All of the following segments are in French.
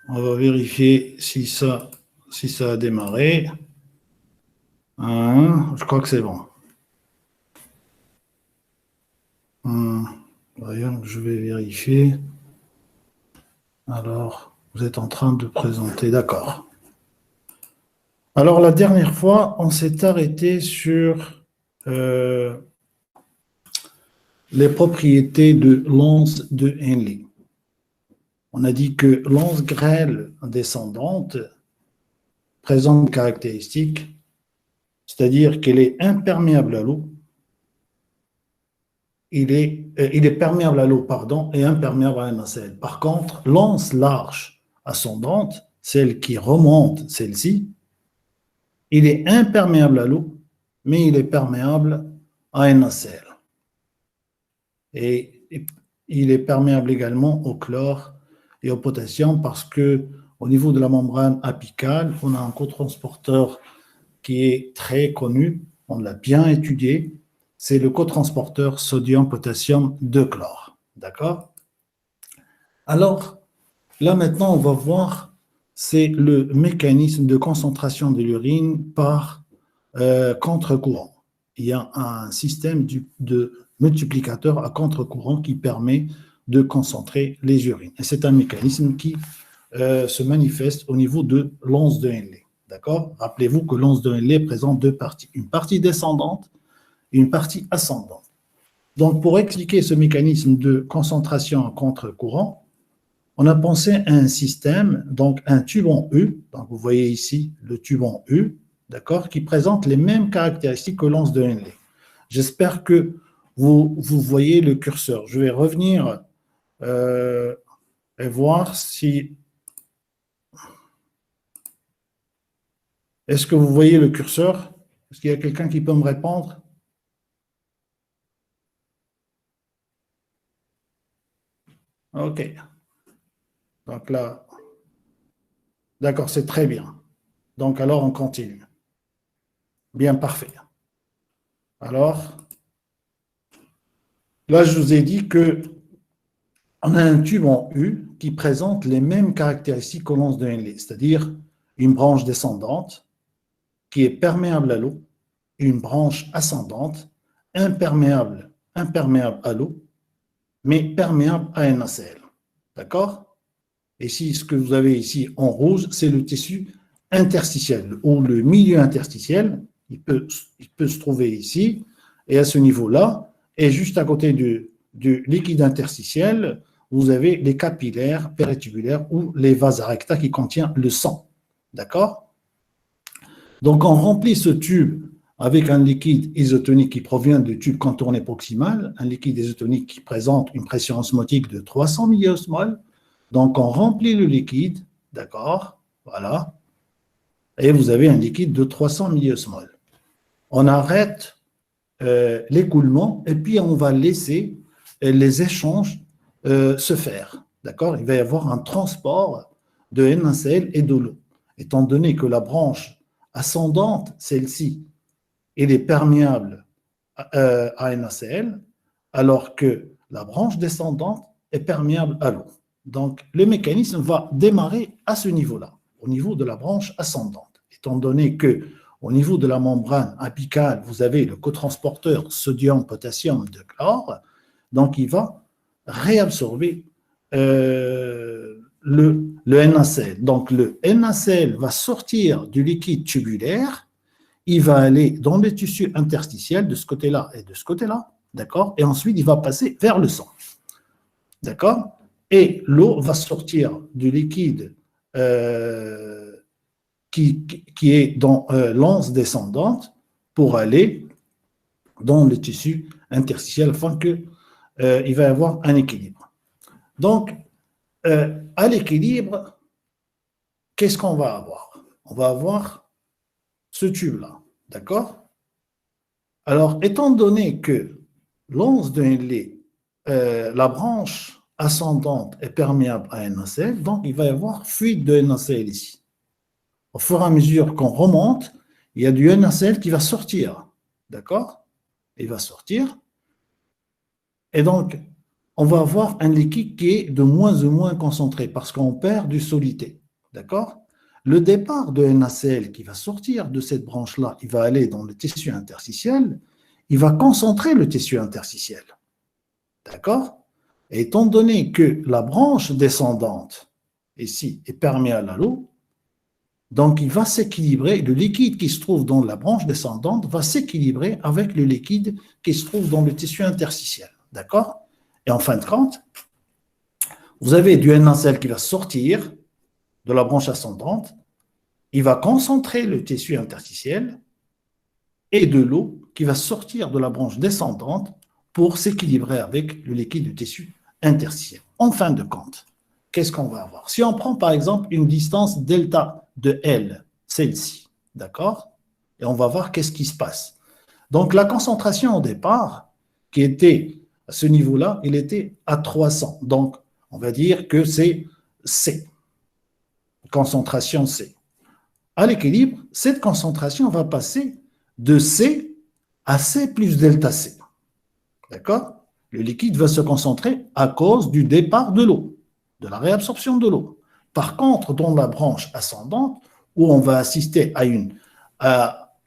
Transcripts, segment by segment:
On va vérifier si ça a démarré. Je crois que c'est bon. Voyons, je vais vérifier. Alors, vous êtes en train de présenter, d'accord. Alors, la dernière fois, on s'est arrêté sur les propriétés de l'once de Henle. On a dit que l'once grêle descendante présente une caractéristique, c'est-à-dire qu'elle est imperméable à l'eau. Il est perméable à l'eau, pardon, et imperméable à un nacelle. Par contre, l'once large ascendante, celle qui remonte, celle-ci, il est imperméable à l'eau, mais il est perméable à un nacelle. Et il est perméable également au chlore et au potassium parce que au niveau de la membrane apicale, on a un cotransporteur qui est très connu, on l'a bien étudié, c'est le cotransporteur sodium-potassium de chlore. D'accord? Alors, là maintenant, on va voir, c'est le mécanisme de concentration de l'urine par contre-courant. Il y a un système de multiplicateur à contre-courant qui permet de concentrer les urines. Et c'est un mécanisme qui se manifeste au niveau de l'once de Henle. D'accord? Rappelez-vous que l'once de Henle présente deux parties, une partie descendante et une partie ascendante. Donc, pour expliquer ce mécanisme de concentration à contre-courant, on a pensé à un système, donc un tube en U, donc vous voyez ici le tube en U, d'accord, qui présente les mêmes caractéristiques que l'once de Henle. J'espère que vous voyez le curseur. Je vais revenir et voir si... Est-ce que vous voyez le curseur? Est-ce qu'il y a quelqu'un qui peut me répondre? OK. Donc là, d'accord, c'est très bien. Donc alors, on continue. Bien, parfait. Alors, là, je vous ai dit que on a un tube en U qui présente les mêmes caractéristiques que l'once de Henle, c'est-à-dire une branche descendante qui est perméable à l'eau, une branche ascendante imperméable à l'eau, mais perméable à un nacelle. D'accord? Et si ce que vous avez ici en rouge, c'est le tissu interstitiel ou le milieu interstitiel. Il peut se trouver ici et à ce niveau-là, et juste à côté du liquide interstitiel, vous avez les capillaires péritubulaires ou les vasa recta qui contiennent le sang. D'accord? Donc, on remplit ce tube avec un liquide isotonique qui provient du tube contourné proximal, un liquide isotonique qui présente une pression osmotique de 300 milliosmoles. Donc, on remplit le liquide, d'accord, voilà, et vous avez un liquide de 300 milliosmoles. On arrête l'écoulement et puis on va laisser les échanges se faire, d'accord. Il va y avoir un transport de NaCl et de l'eau. Étant donné que la branche ascendante, celle-ci, elle est perméable à NaCl, alors que la branche descendante est perméable à l'eau. Donc, le mécanisme va démarrer à ce niveau-là, au niveau de la branche ascendante. Étant donné que au niveau de la membrane apicale, vous avez le cotransporteur sodium-potassium de chlore, donc il va réabsorber le NaCl. Donc, le NaCl va sortir du liquide tubulaire, il va aller dans les tissus interstitiels de ce côté-là et de ce côté-là, d'accord? Et ensuite, il va passer vers le sang, d'accord? Et l'eau va sortir du liquide qui est dans l'anse descendante pour aller dans le tissu interstitiel afin qu'il va y avoir un équilibre. Donc, à l'équilibre, qu'est-ce qu'on va avoir? On va avoir ce tube-là, d'accord? Alors, étant donné que l'anse de Henle, la branche ascendante est perméable à NaCl, donc il va y avoir fuite de NaCl ici. Au fur et à mesure qu'on remonte, il y a du NaCl qui va sortir, d'accord? Il va sortir. Et donc, on va avoir un liquide qui est de moins en moins concentré parce qu'on perd du solidité. D'accord? Le départ de NaCl qui va sortir de cette branche-là, il va aller dans le tissu interstitiel, il va concentrer le tissu interstitiel. D'accord? Et étant donné que la branche descendante, ici, est perméable à l'eau, donc il va s'équilibrer, le liquide qui se trouve dans la branche descendante va s'équilibrer avec le liquide qui se trouve dans le tissu interstitiel. D'accord? Et en fin de compte, vous avez du NaCl qui va sortir de la branche ascendante, il va concentrer le tissu interstitiel et de l'eau qui va sortir de la branche descendante pour s'équilibrer avec le liquide du tissu interstitiel. En fin de compte, qu'est-ce qu'on va avoir? Si on prend par exemple une distance delta de L, celle-ci, d'accord? Et on va voir qu'est-ce qui se passe. Donc la concentration au départ, qui était à ce niveau-là, il était à 300. Donc on va dire que c'est C, concentration C. À l'équilibre, cette concentration va passer de C à C plus delta C. D'accord? Le liquide va se concentrer à cause du départ de l'eau, de la réabsorption de l'eau. Par contre, dans la branche ascendante, où on va assister à une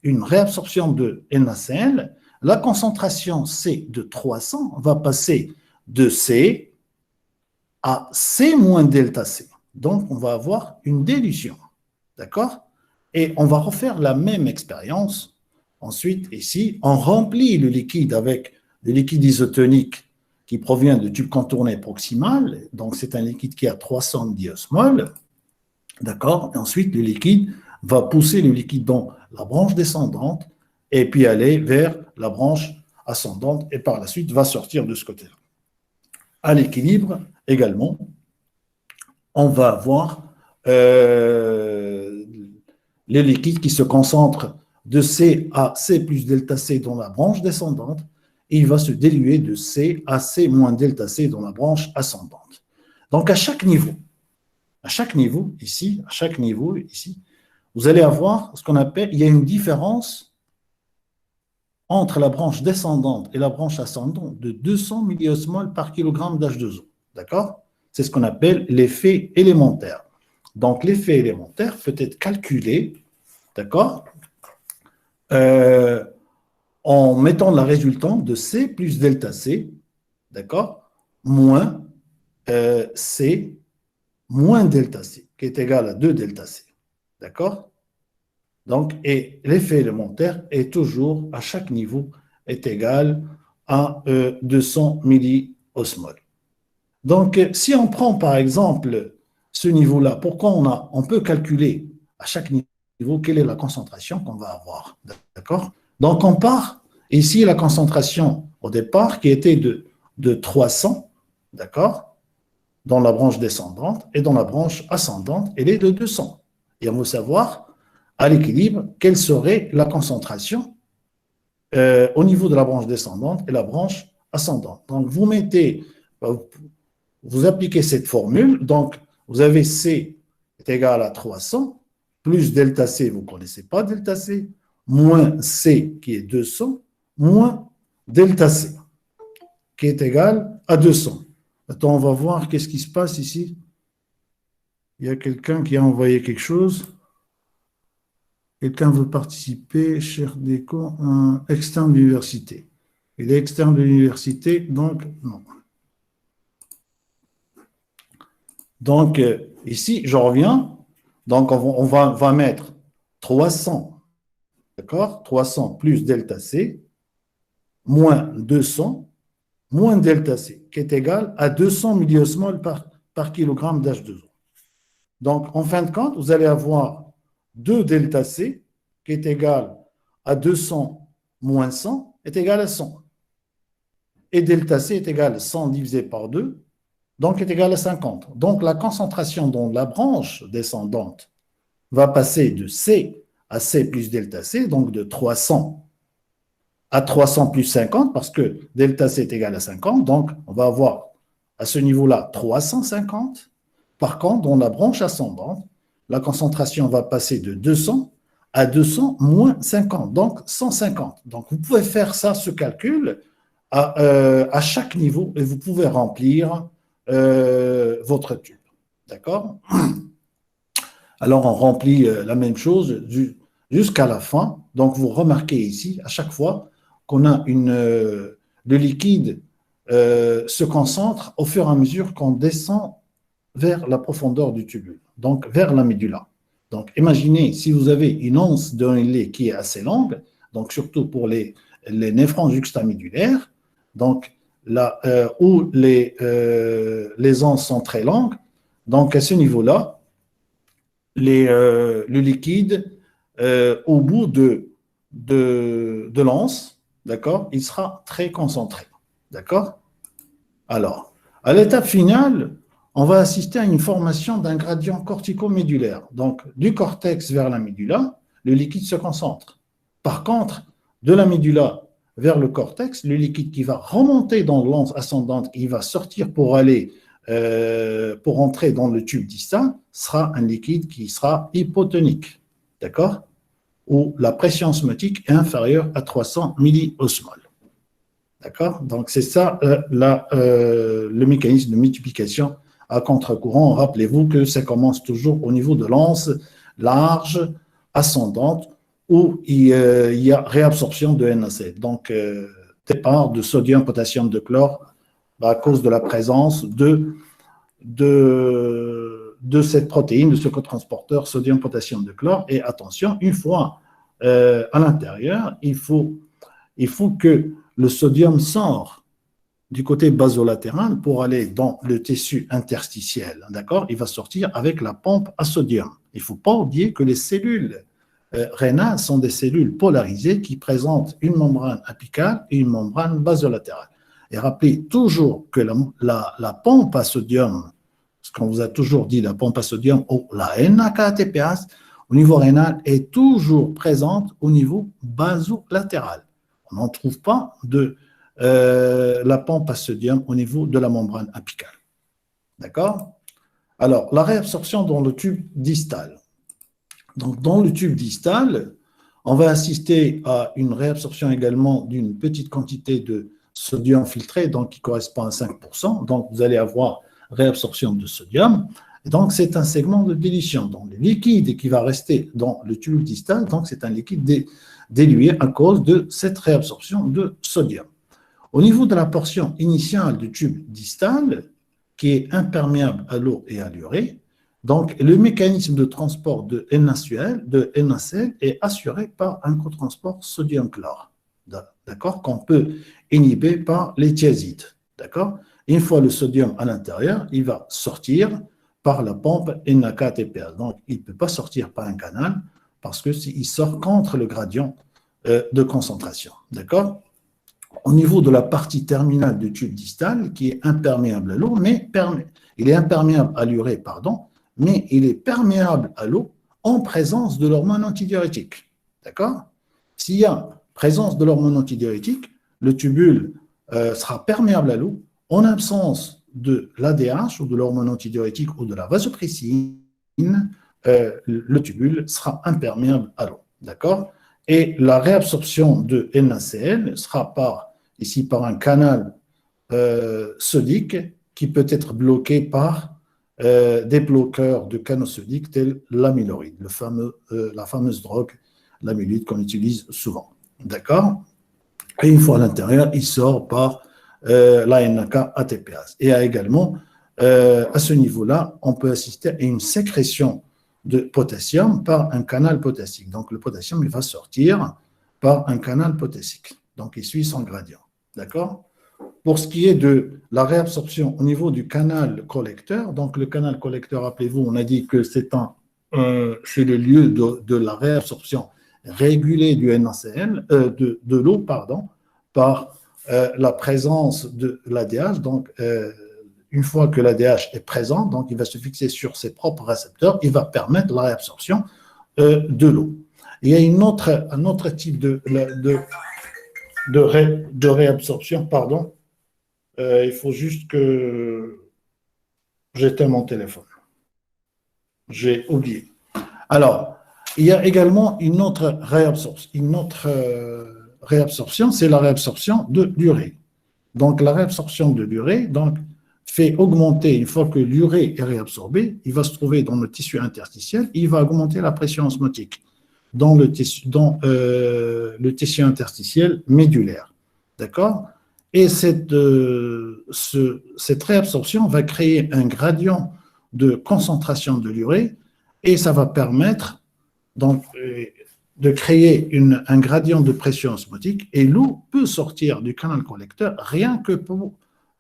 réabsorption de NaCl, la concentration C de 300 va passer de C à C moins delta C. Donc, on va avoir une dilution. D'accord? Et on va refaire la même expérience. Ensuite, ici, on remplit le liquide avec le liquide isotonique qui provient de tube contourné proximal. Donc, c'est un liquide qui a 300 diosmoles. D'accord? Et ensuite, le liquide va pousser le liquide dans la branche descendante et puis aller vers la branche ascendante et par la suite va sortir de ce côté-là. À l'équilibre, également, on va avoir les liquides qui se concentrent de C à C plus delta C dans la branche descendante et il va se diluer de C à C moins delta C dans la branche ascendante. Donc, à chaque niveau ici, vous allez avoir ce qu'on appelle, il y a une différence entre la branche descendante et la branche ascendante de 200 milliosmoles par kilogramme d'H2O. D'accord? C'est ce qu'on appelle l'effet élémentaire. Donc, l'effet élémentaire peut être calculé, d'accord, en mettant la résultante de C plus delta C, d'accord, moins C moins delta C, qui est égal à 2 delta C. D'accord? Donc, et l'effet élémentaire est toujours, à chaque niveau, est égal à 200 milliosmoles. Donc, si on prend par exemple ce niveau-là, pourquoi on peut calculer à chaque niveau quelle est la concentration qu'on va avoir. D'accord? Donc, on part ici la concentration au départ qui était de 300, d'accord, dans la branche descendante, et dans la branche ascendante, elle est de 200. Et on veut savoir, à l'équilibre, quelle serait la concentration au niveau de la branche descendante et la branche ascendante. Donc, vous appliquez cette formule, donc vous avez C est égal à 300, plus delta C, vous ne connaissez pas delta C, moins C qui est 200, moins delta C qui est égal à 200. Attends, on va voir qu'est-ce qui se passe ici. Il y a quelqu'un qui a envoyé quelque chose. Quelqu'un veut participer, cher Déco, un externe de l'université. Il est externe de l'université, donc non. Donc, ici, je reviens. Donc, on va mettre 300, d'accord? 300 plus delta C, moins 200, moins delta C, qui est égal à 200 milliosmoles par kilogramme d'H2O. Donc, en fin de compte, vous allez avoir 2 delta C, qui est égal à 200 moins 100, est égal à 100. Et delta C est égal à 100 divisé par 2, donc est égal à 50. Donc, la concentration dans la branche descendante va passer de C à C plus delta C, donc de 300 à 300 plus 50, parce que delta C est égal à 50, donc on va avoir à ce niveau-là 350. Par contre, dans la branche ascendante, la concentration va passer de 200 à 200 moins 50, donc 150. Donc, vous pouvez faire ça, ce calcul, à chaque niveau et vous pouvez remplir votre tube. D'accord? Alors, on remplit la même chose jusqu'à la fin. Donc, vous remarquez ici, à chaque fois qu'on a le liquide se concentre au fur et à mesure qu'on descend vers la profondeur du tubule, donc vers la médulla. Donc, imaginez si vous avez une once d'un lait qui est assez longue, donc surtout pour les néphrons juxtamédulaires, donc là où les onces sont très longues, donc à ce niveau-là, le liquide au bout de l'once, d'accord, il sera très concentré, d'accord. Alors, à l'étape finale, on va assister à une formation d'un gradient cortico-médulaire. Donc, du cortex vers la médulla, le liquide se concentre. Par contre, de la médulla vers le cortex, le liquide qui va remonter dans l'once ascendante, il va sortir pour entrer dans le tube distal, sera un liquide qui sera hypotonique. D'accord? Où la pression osmotique est inférieure à 300 milliosmoles. D'accord? Donc, c'est ça le mécanisme de multiplication à contre-courant. Rappelez-vous que ça commence toujours au niveau de l'once large, ascendante, où il y a réabsorption de NaCl. Donc, départ de sodium, potassium, de chlore à cause de la présence de cette protéine, de ce cotransporteur sodium, potassium, de chlore. Et attention, une fois à l'intérieur, il faut que le sodium sort du côté basolatéral pour aller dans le tissu interstitiel. D'accord? Il va sortir avec la pompe à sodium. Il ne faut pas oublier que les cellules rénales sont des cellules polarisées qui présentent une membrane apicale et une membrane basolatérale. Et rappelez toujours que la pompe à sodium, ce qu'on vous a toujours dit, la pompe à sodium ou la NAK-ATPase, au niveau rénal, est toujours présente au niveau basolatéral. On n'en trouve pas de la pompe à sodium au niveau de la membrane apicale. D'accord? Alors, la réabsorption dans le tube distal. Donc, dans le tube distal, on va assister à une réabsorption également d'une petite quantité de sodium filtré, donc qui correspond à 5%. Donc, vous allez avoir réabsorption de sodium. Et donc, c'est un segment de dilution. Donc, le liquide qui va rester dans le tube distal, donc c'est un liquide dilué à cause de cette réabsorption de sodium. Au niveau de la portion initiale du tube distal, qui est imperméable à l'eau et à l'urée, donc le mécanisme de transport de NaCl est assuré par un cotransport sodium-chlore, d'accord, qu'on peut inhiber par les thiazides, d'accord. Une fois le sodium à l'intérieur, il va sortir par la pompe NAK-ATPase. Donc, il ne peut pas sortir par un canal parce qu'il sort contre le gradient de concentration, d'accord. Au niveau de la partie terminale du tube distal, qui est imperméable à l'eau, mais il est imperméable à l'urée, pardon, mais il est perméable à l'eau en présence de l'hormone antidiurétique. D'accord? S'il y a présence de l'hormone antidiurétique, le tubule sera perméable à l'eau en absence de l'ADH ou de l'hormone antidiurétique ou de la vasopressine, le tubule sera imperméable à l'eau. D'accord? Et la réabsorption de NaCl sera ici par un canal sodique qui peut être bloqué par des bloqueurs de canaux sodiques tels l'amyloride, la fameuse drogue, l'amylide qu'on utilise souvent. D'accord? Et une fois à l'intérieur, il sort par la NAK-ATPase. Et également, à ce niveau-là, on peut assister à une sécrétion de potassium par un canal potassique. Donc, le potassium, il va sortir par un canal potassique. Donc, il suit son gradient. D'accord? Pour ce qui est de la réabsorption au niveau du canal collecteur, donc le canal collecteur, rappelez-vous, on a dit que c'est le lieu de la réabsorption régulée du NaCl, de l'eau, pardon, par la présence de l'ADH. Donc, une fois que l'ADH est présent, donc il va se fixer sur ses propres récepteurs, il va permettre la réabsorption de l'eau. Il y a un autre type de réabsorption, pardon. Il faut juste que j'éteins mon téléphone. J'ai oublié. Alors, il y a également une autre réabsorption, c'est la réabsorption de l'urée. Donc, la réabsorption de l'urée donc, fait augmenter, une fois que l'urée est réabsorbée, il va se trouver dans le tissu interstitiel, il va augmenter la pression osmotique dans le tissu interstitiel médulaire. D'accord? Et cette réabsorption va créer un gradient de concentration de l'urée et ça va permettre donc, de créer un gradient de pression osmotique et l'eau peut sortir du canal collecteur rien que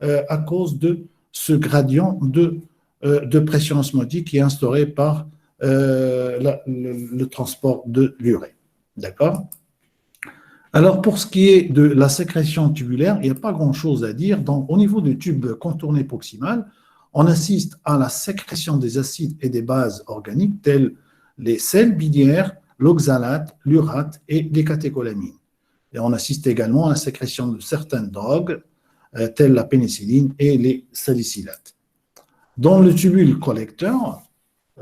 à cause de ce gradient de pression osmotique qui est instauré par le transport de l'urée. D'accord? Alors, pour ce qui est de la sécrétion tubulaire, il n'y a pas grand-chose à dire. Donc, au niveau du tube contourné proximal, on assiste à la sécrétion des acides et des bases organiques tels les sels biliaires, l'oxalate, l'urate et les catécholamines. Et on assiste également à la sécrétion de certaines drogues telles la pénicilline et les salicylates. Dans le tubule collecteur,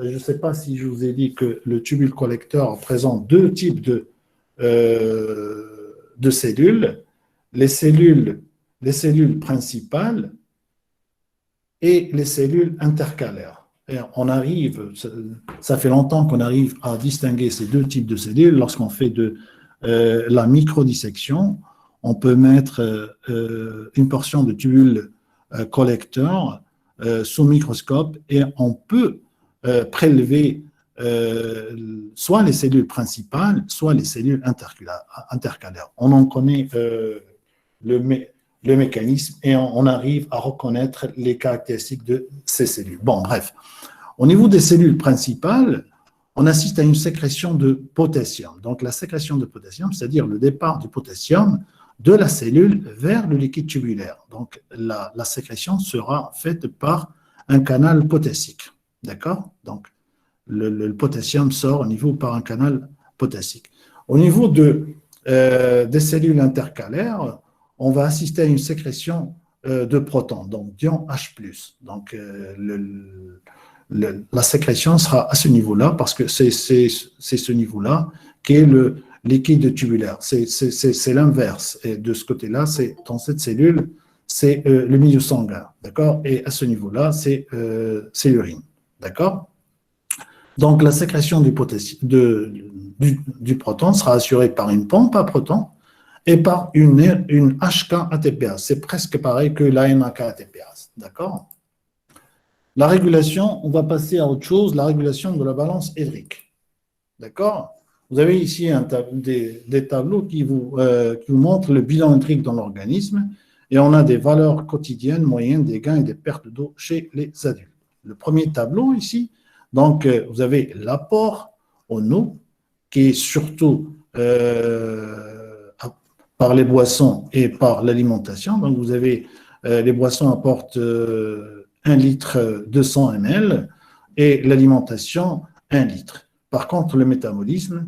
je ne sais pas si je vous ai dit que le tubule collecteur présente deux types de cellules, les cellules principales et les cellules intercalaires. Et on arrive, ça fait longtemps qu'on arrive à distinguer ces deux types de cellules. Lorsqu'on fait de la microdissection, on peut mettre une portion de tubule collecteur sous microscope et on peut prélever soit les cellules principales, soit les cellules intercalaires. On en connaît le mécanisme et on arrive à reconnaître les caractéristiques de ces cellules. Bon, bref. Au niveau des cellules principales, on assiste à une sécrétion de potassium. Donc, la sécrétion de potassium, c'est-à-dire le départ du potassium de la cellule vers le liquide tubulaire. Donc, la sécrétion sera faite par un canal potassique. D'accord? Donc, le potassium sort au niveau par un canal potassique. Au niveau des cellules intercalaires, on va assister à une sécrétion de protons, donc d'ion H+. Donc, la sécrétion sera à ce niveau-là parce que c'est ce niveau-là qui est le liquide tubulaire. C'est l'inverse. Et de ce côté-là, dans cette cellule, c'est le milieu sanguin. D'accord? Et à ce niveau-là, c'est l'urine. D'accord? Donc, la sécrétion du proton sera assurée par une pompe à protons et par une HK-ATPase. C'est presque pareil que l'ANAK-ATPase. D'accord? La régulation, on va passer à autre chose, la régulation de la balance hydrique. D'accord? Vous avez ici des tableaux qui vous montrent le bilan hydrique dans l'organisme et on a des valeurs quotidiennes, moyennes, des gains et des pertes d'eau chez les adultes. Le premier tableau ici, donc vous avez l'apport en eau qui est surtout par les boissons et par l'alimentation. Donc vous avez les boissons apportent 1 litre 200 ml et l'alimentation 1 litre. Par contre, le métabolisme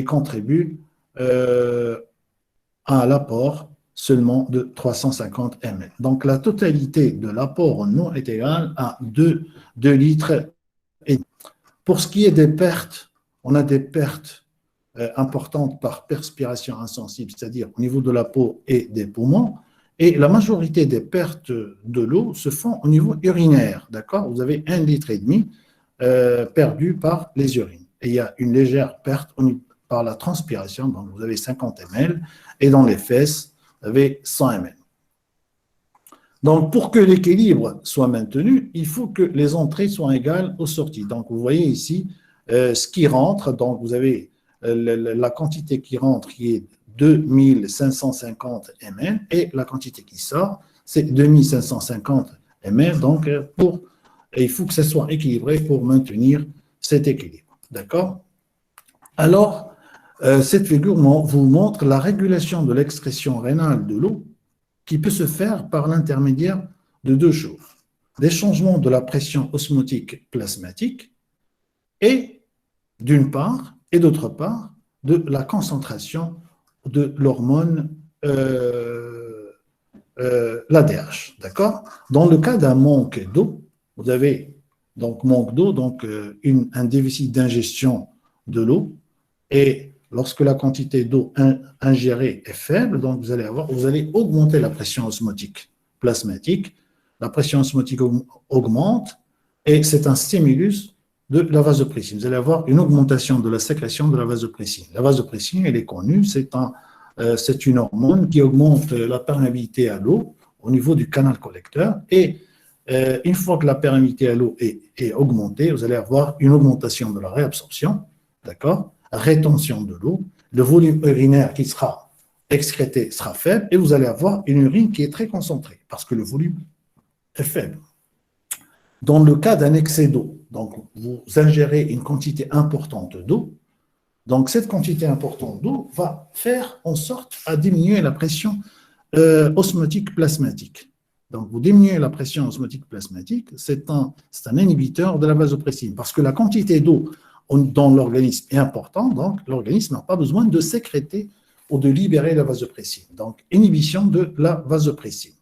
contribue à l'apport seulement de 350 ml. Donc, la totalité de l'apport en eau est égale à 2 litres. Et pour ce qui est des pertes, on a des pertes importantes par perspiration insensible, c'est-à-dire au niveau de la peau et des poumons. Et la majorité des pertes de l'eau se font au niveau urinaire. D'accord? Vous avez 1,5 litre perdu par les urines. Et il y a une légère perte par la transpiration, donc vous avez 50 ml, et dans les fesses, vous avez 100 ml. Donc, pour que l'équilibre soit maintenu, il faut que les entrées soient égales aux sorties. Donc, vous voyez ici ce qui rentre. Donc, vous avez la quantité qui rentre qui est 2550 ml et la quantité qui sort, c'est 2550 ml. Donc, il faut que ce soit équilibré pour maintenir cet équilibre. D'accord? Alors, cette figure vous montre la régulation de l'excrétion rénale de l'eau qui peut se faire par l'intermédiaire de deux choses. Des changements de la pression osmotique plasmatique et, d'une part, et d'autre part, de la concentration de l'hormone l'ADH. D'accord? Dans le cas d'un manque d'eau, vous avez donc manque d'eau, donc un déficit d'ingestion de l'eau, et lorsque la quantité d'eau ingérée est faible, donc vous allez augmenter la pression osmotique plasmatique. La pression osmotique augmente et c'est un stimulus de la vasopressine. Vous allez avoir une augmentation de la sécrétion de la vasopressine. La vasopressine, elle est connue, c'est une hormone qui augmente la perméabilité à l'eau au niveau du canal collecteur et une fois que la perméabilité à l'eau est augmentée, vous allez avoir une augmentation de la réabsorption, d'accord, rétention de l'eau, le volume urinaire qui sera excrété sera faible et vous allez avoir une urine qui est très concentrée parce que le volume est faible. Dans le cas d'un excès d'eau, donc vous ingérez une quantité importante d'eau, donc cette quantité importante d'eau va faire en sorte à diminuer la pression osmotique plasmatique. Donc vous diminuez la pression osmotique plasmatique, c'est un inhibiteur de la vasopressine parce que la quantité d'eau dans l'organisme est importante, donc l'organisme n'a pas besoin de sécréter ou de libérer la vasopressine. Donc inhibition de la vasopressine.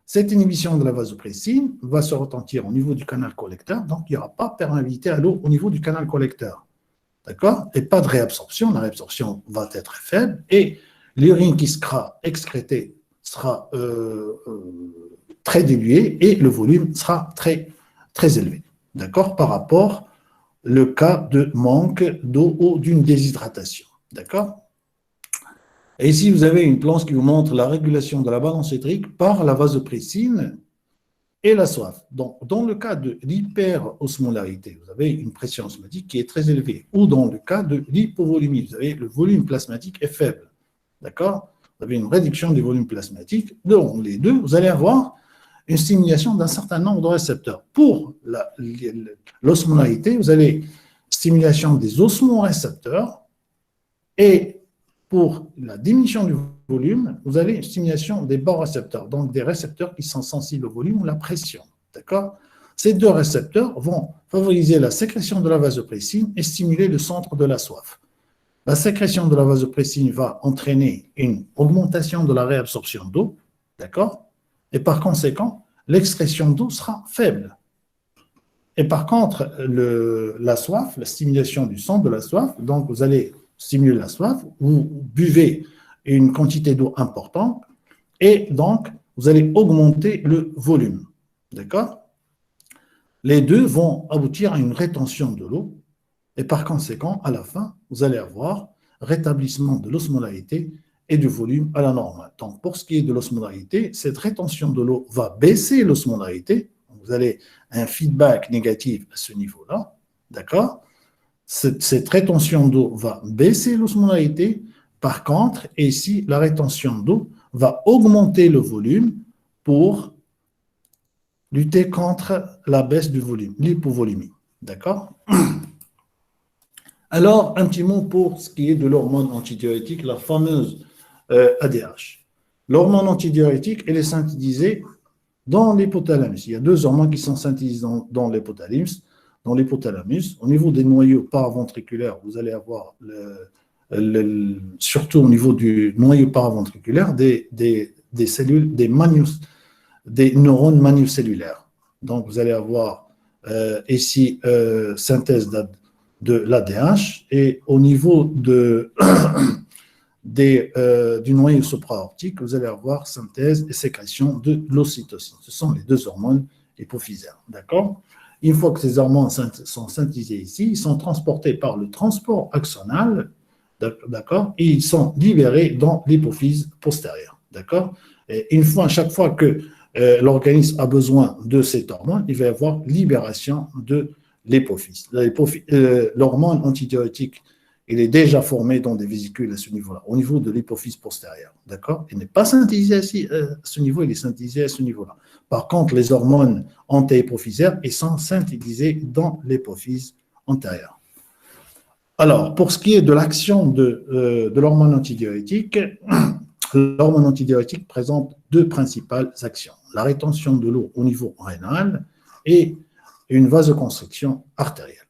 Cette inhibition de la vasopressine va se retentir au niveau du canal collecteur, donc il n'y aura pas de perméabilité à l'eau au niveau du canal collecteur. D'accord? Et pas de réabsorption, la réabsorption va être faible et l'urine qui sera excrétée sera très diluée et le volume sera très, très élevé. D'accord? Par rapport au cas de manque d'eau ou d'une déshydratation. D'accord? Et ici, vous avez une planche qui vous montre la régulation de la balance hydrique par la vasopressine et la soif. Donc, dans le cas de l'hyperosmolarité, vous avez une pression osmotique qui est très élevée. Ou dans le cas de l'hypovolémie, vous avez le volume plasmatique est faible. D'accord? Vous avez une réduction du volume plasmatique. Dans les deux, vous allez avoir une stimulation d'un certain nombre de récepteurs. Pour l'osmolarité, vous avez stimulation des osmorécepteurs et pour la diminution du volume, vous avez une stimulation des barorécepteurs, donc des récepteurs qui sont sensibles au volume ou la pression. D'accord? Ces deux récepteurs vont favoriser la sécrétion de la vasopressine et stimuler le centre de la soif. La sécrétion de la vasopressine va entraîner une augmentation de la réabsorption d'eau, d'accord? Et par conséquent, l'excrétion d'eau sera faible. Et par contre, la soif, la stimulation du centre de la soif, donc vous allez stimuler la soif, vous buvez une quantité d'eau importante et donc vous allez augmenter le volume. D'accord? Les deux vont aboutir à une rétention de l'eau et par conséquent, à la fin, vous allez avoir rétablissement de l'osmolarité et du volume à la normale. Donc, pour ce qui est de l'osmolarité, cette rétention de l'eau va baisser l'osmolarité. Vous avez un feedback négatif à ce niveau-là. D'accord? Cette rétention d'eau va baisser l'osmolarité. Par contre, ici, la rétention d'eau va augmenter le volume pour lutter contre la baisse du volume, l'hypovolémie. D'accord? Alors, un petit mot pour ce qui est de l'hormone antidiurétique, la fameuse ADH. L'hormone antidiurétique, elle est synthétisée dans l'hypothalamus. Il y a deux hormones qui sont synthétisées dans l'hypothalamus. Dans l'hypothalamus, au niveau des noyaux paraventriculaires, vous allez avoir, surtout au niveau du noyau paraventriculaire, des cellules, des neurones manucellulaires. Donc, vous allez avoir ici synthèse de l'ADH et au niveau du noyau supraortique, vous allez avoir synthèse et sécrétion de l'ocytocine. Ce sont les deux hormones hypophysaires. D'accord? Une fois que ces hormones sont synthétisées ici, ils sont transportés par le transport axonal, d'accord, et ils sont libérés dans l'hypophyse postérieure, d'accord. Et une fois, à chaque fois que l'organisme a besoin de cette hormone, il va y avoir libération de l'hypophyse. L'hormone antidiurétique, il est déjà formé dans des vésicules à ce niveau-là, au niveau de l'hypophyse postérieure, d'accord. Il n'est pas synthétisé à ce niveau, il est synthétisé à ce niveau-là. Par contre, les hormones anti-hypophysaires, elles sont synthétisées dans l'hypophyse antérieure. Alors, pour ce qui est de l'action de l'hormone antidiurétique, l'hormone antidiurétique présente deux principales actions. La rétention de l'eau au niveau rénal et une vasoconstriction artérielle.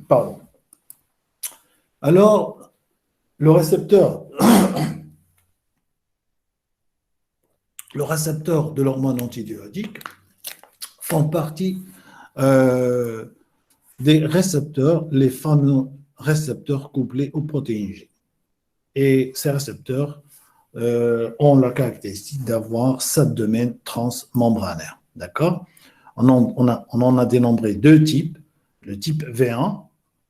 Pardon. Alors, le récepteur de l'hormone antidiurétique font partie des récepteurs, les fameux récepteurs couplés aux protéines G. Et ces récepteurs ont la caractéristique d'avoir 7 domaines transmembranaires. D'accord? On en a dénombré 2 types, le type V1,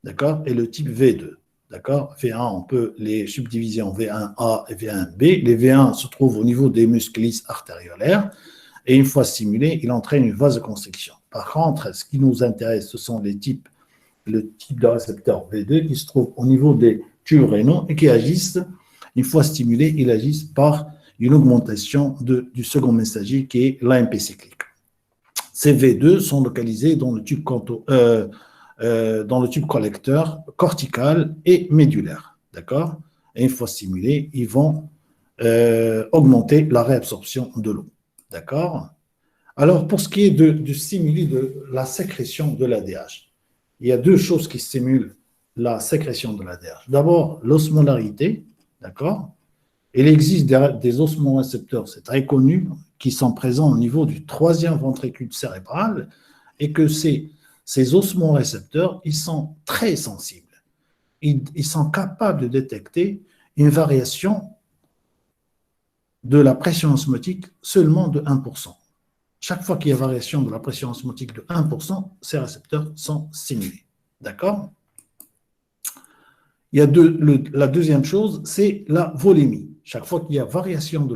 d'accord, et le type V2. D'accord? V1, on peut les subdiviser en V1A et V1B. Les V1 se trouvent au niveau des muscles lisses artériolaires et une fois stimulés, il entraîne une vasoconstriction. Par contre, ce qui nous intéresse, ce sont le type de récepteur V2 qui se trouve au niveau des tubes rénaux et qui agissent, une fois stimulés, ils agissent par une augmentation du second messager qui est l'AMP cyclique. Ces V2 sont localisés dans le tube collecteur cortical et médulaire. D'accord? Et une fois stimulés, ils vont augmenter la réabsorption de l'eau. D'accord? Alors, pour ce qui est du stimuli de la sécrétion de l'ADH, il y a 2 choses qui stimulent la sécrétion de l'ADH. D'abord, l'osmolarité, d'accord? Il existe des osmorécepteurs, c'est très connu, qui sont présents au niveau du 3e ventricule cérébral et que ces osmorécepteurs, ils sont très sensibles. Ils sont capables de détecter une variation de la pression osmotique seulement de 1%. Chaque fois qu'il y a variation de la pression osmotique de 1%, ces récepteurs sont stimulés. D'accord? Il y a la deuxième chose, c'est la volémie. Chaque fois qu'il y a variation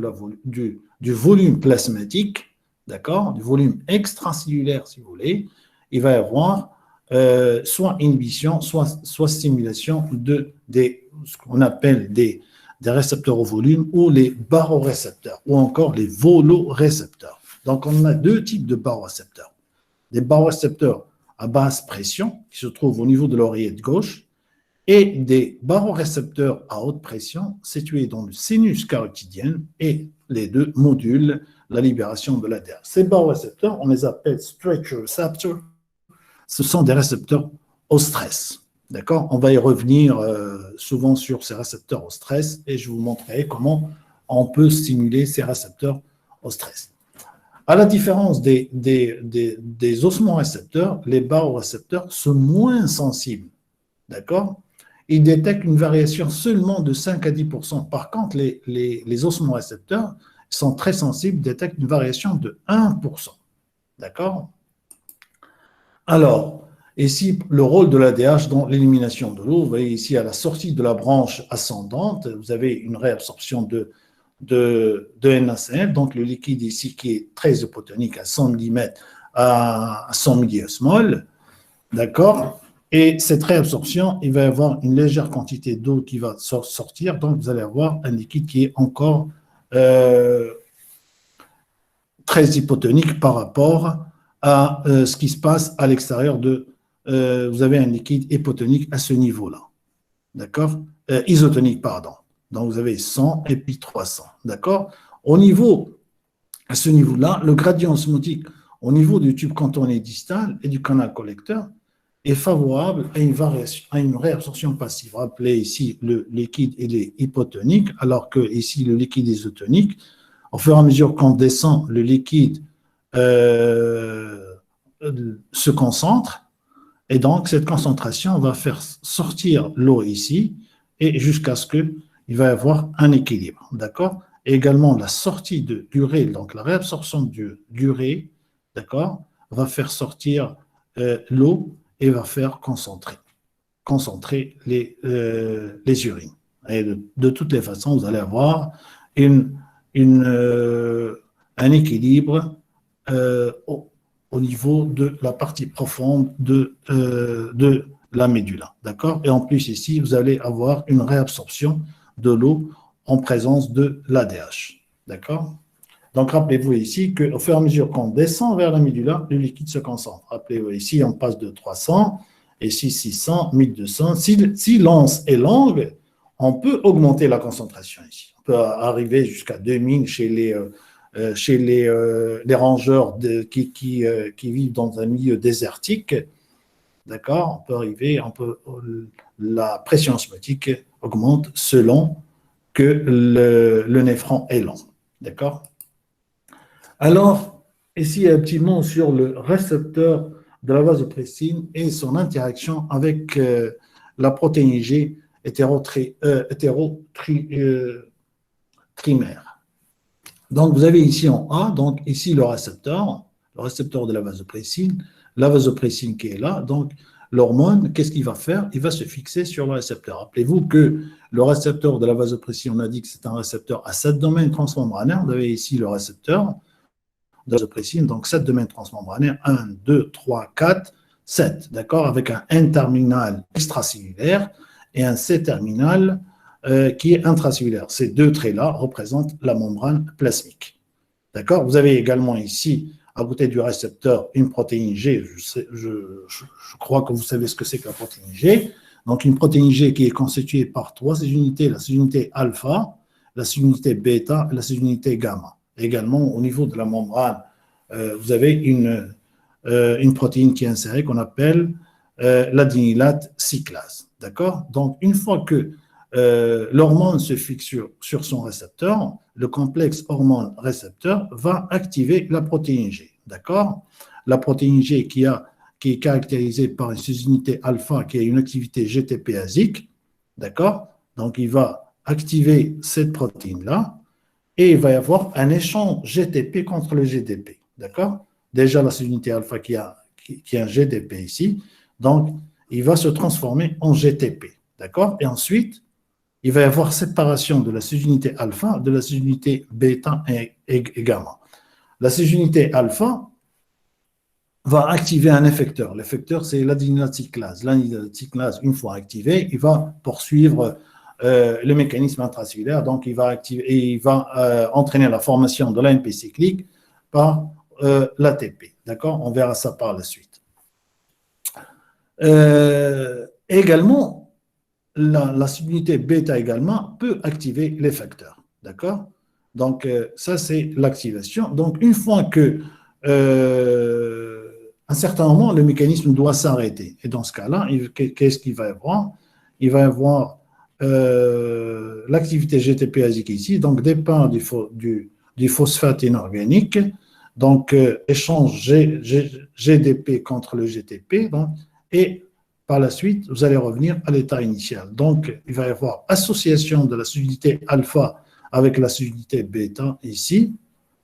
du volume plasmatique, d'accord, du volume extracellulaire, si vous voulez, il va y avoir soit inhibition, soit stimulation ce qu'on appelle des récepteurs au volume ou les barorécepteurs, ou encore les volorécepteurs. Donc, on a 2 types de barorécepteurs. Des barorécepteurs à basse pression, qui se trouvent au niveau de l'oreillette gauche, et des barorécepteurs à haute pression situés dans le sinus carotidien, et les 2 modulent la libération de l'ADH. Ces barorécepteurs, on les appelle stretch receptors. Ce sont des récepteurs au stress. D'accord? On va y revenir souvent sur ces récepteurs au stress et je vous montrerai comment on peut stimuler ces récepteurs au stress. À la différence des osmorécepteurs, les barorécepteurs sont moins sensibles. D'accord? Ils détectent une variation seulement de 5 à 10%. Par contre, les osmorécepteurs sont très sensibles, détectent une variation de 1%. D'accord? Alors, ici, le rôle de l'ADH dans l'élimination de l'eau, vous voyez ici à la sortie de la branche ascendante, vous avez une réabsorption de NaCl, donc le liquide ici qui est très hypotonique à 100 mm à 100 milliosmoles, d'accord? Et cette réabsorption, il va y avoir une légère quantité d'eau qui va sortir, donc vous allez avoir un liquide qui est encore très hypotonique par rapport à ce qui se passe à l'extérieur vous avez un liquide hypotonique à ce niveau-là, d'accord? Isotonique, pardon. Donc, vous avez 100 et puis 300, d'accord? À ce niveau-là, le gradient osmotique au niveau du tube cantonné distal et du canal collecteur est favorable à une réabsorption passive. Rappelez ici, le liquide il est hypotonique, alors que ici, le liquide isotonique. Au fur et à mesure qu'on descend, le liquide se concentre, et donc cette concentration va faire sortir l'eau ici, et jusqu'à ce qu'il va y avoir un équilibre, d'accord? Et également la sortie d'urée, donc la réabsorption d'urée, d'accord, va faire sortir l'eau et va faire concentrer les urines. Et de toutes les façons, vous allez avoir un équilibre au niveau de la partie profonde de la médula. D'accord? Et en plus, ici, vous allez avoir une réabsorption de l'eau en présence de l'ADH. D'accord? Donc, rappelez-vous ici qu'au fur et à mesure qu'on descend vers la médula, le liquide se concentre. Rappelez-vous ici, on passe de 300, ici 600, 1200. Si l'once est longue, on peut augmenter la concentration ici. On peut arriver jusqu'à 2000 chez les rongeurs qui vivent dans un milieu désertique. D'accord? La pression osmotique augmente selon que le néphron est long. D'accord? Alors, ici, un petit mot sur le récepteur de la vasopressine et son interaction avec la protéine G trimère. Donc, vous avez ici en A, donc ici le récepteur de la vasopressine qui est là. Donc, l'hormone, qu'est-ce qu'il va faire? Il va se fixer sur le récepteur. Rappelez-vous que le récepteur de la vasopressine, on a dit que c'est un récepteur à 7 domaines transmembranaires. Vous avez ici le récepteur de la vasopressine, donc 7 domaines transmembranaires, 1, 2, 3, 4, 7, d'accord? Avec un N-terminal extracellulaire et un C-terminal qui est intracellulaire. Ces deux traits-là représentent la membrane plasmique. D'accord? Vous avez également ici, à côté du récepteur, une protéine G. Je crois que vous savez ce que c'est que la protéine G. Donc, une protéine G qui est constituée par 3 unités, la unité alpha, la unité bêta et la unité gamma. Également, au niveau de la membrane, vous avez une protéine qui est insérée qu'on appelle l'adénylate cyclase. D'accord? Donc, une fois que l'hormone se fixe sur son récepteur, le complexe hormone-récepteur va activer la protéine G. D'accord? La protéine G qui est caractérisée par une sous-unité alpha qui a une activité GTP-asique. D'accord? Donc, il va activer cette protéine-là et il va y avoir un échange GTP contre le GDP. D'accord? Déjà, la sous-unité alpha qui a un GDP ici. Donc, il va se transformer en GTP. D'accord? Et ensuite, il va y avoir séparation de la sous-unité alpha de la sous-unité bêta et gamma. La sous-unité alpha va activer un effecteur. L'effecteur, c'est l'adénylate cyclase. L'adénylate cyclase, une fois activé, il va poursuivre le mécanisme intracellulaire. Donc, il va entraîner la formation de l'AMP cyclique par l'ATP. D'accord? On verra ça par la suite. Également, la subunité bêta également peut activer les facteurs. D'accord? Donc, ça, c'est l'activation. Donc, une fois que, à un certain moment, le mécanisme doit s'arrêter. Et dans ce cas-là, qu'est-ce qu'il va y avoir? Il va y avoir l'activité GTP-asique ici, donc dépend du phosphate inorganique, donc échange GDP contre le GTP, donc, et par la suite, vous allez revenir à l'état initial. Donc, il va y avoir association de la sous-unité alpha avec la sous-unité bêta ici,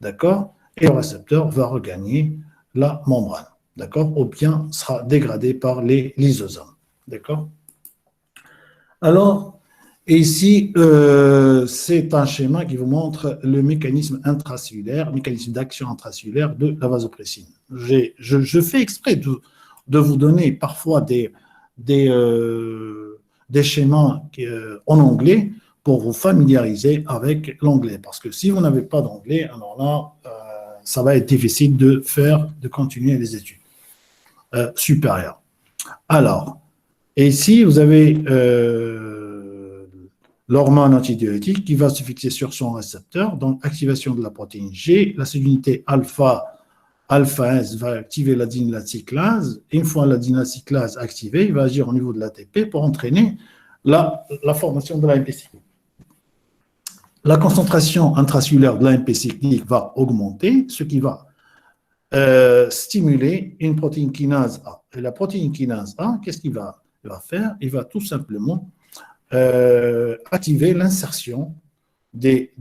d'accord? Et le récepteur va regagner la membrane, d'accord? Ou bien sera dégradé par les lysosomes, d'accord? Alors, ici, c'est un schéma qui vous montre le mécanisme intracellulaire, mécanisme d'action intracellulaire de la vasopressine. Je fais exprès de vous donner parfois des schémas en anglais pour vous familiariser avec l'anglais. Parce que si vous n'avez pas d'anglais, alors là, ça va être difficile de continuer les études supérieures. Alors, et ici, vous avez l'hormone antidiurétique qui va se fixer sur son récepteur, donc activation de la protéine G, la sous-unité alpha S va activer l'adénylate cyclase. Une fois l'adénylate cyclase activée, il va agir au niveau de l'ATP pour entraîner la formation de l'AMP cyclique. La concentration intracellulaire de l'AMP cyclique va augmenter, ce qui va stimuler une protéine kinase A. Et la protéine kinase A, qu'est-ce qu'il va faire? Il va tout simplement activer l'insertion des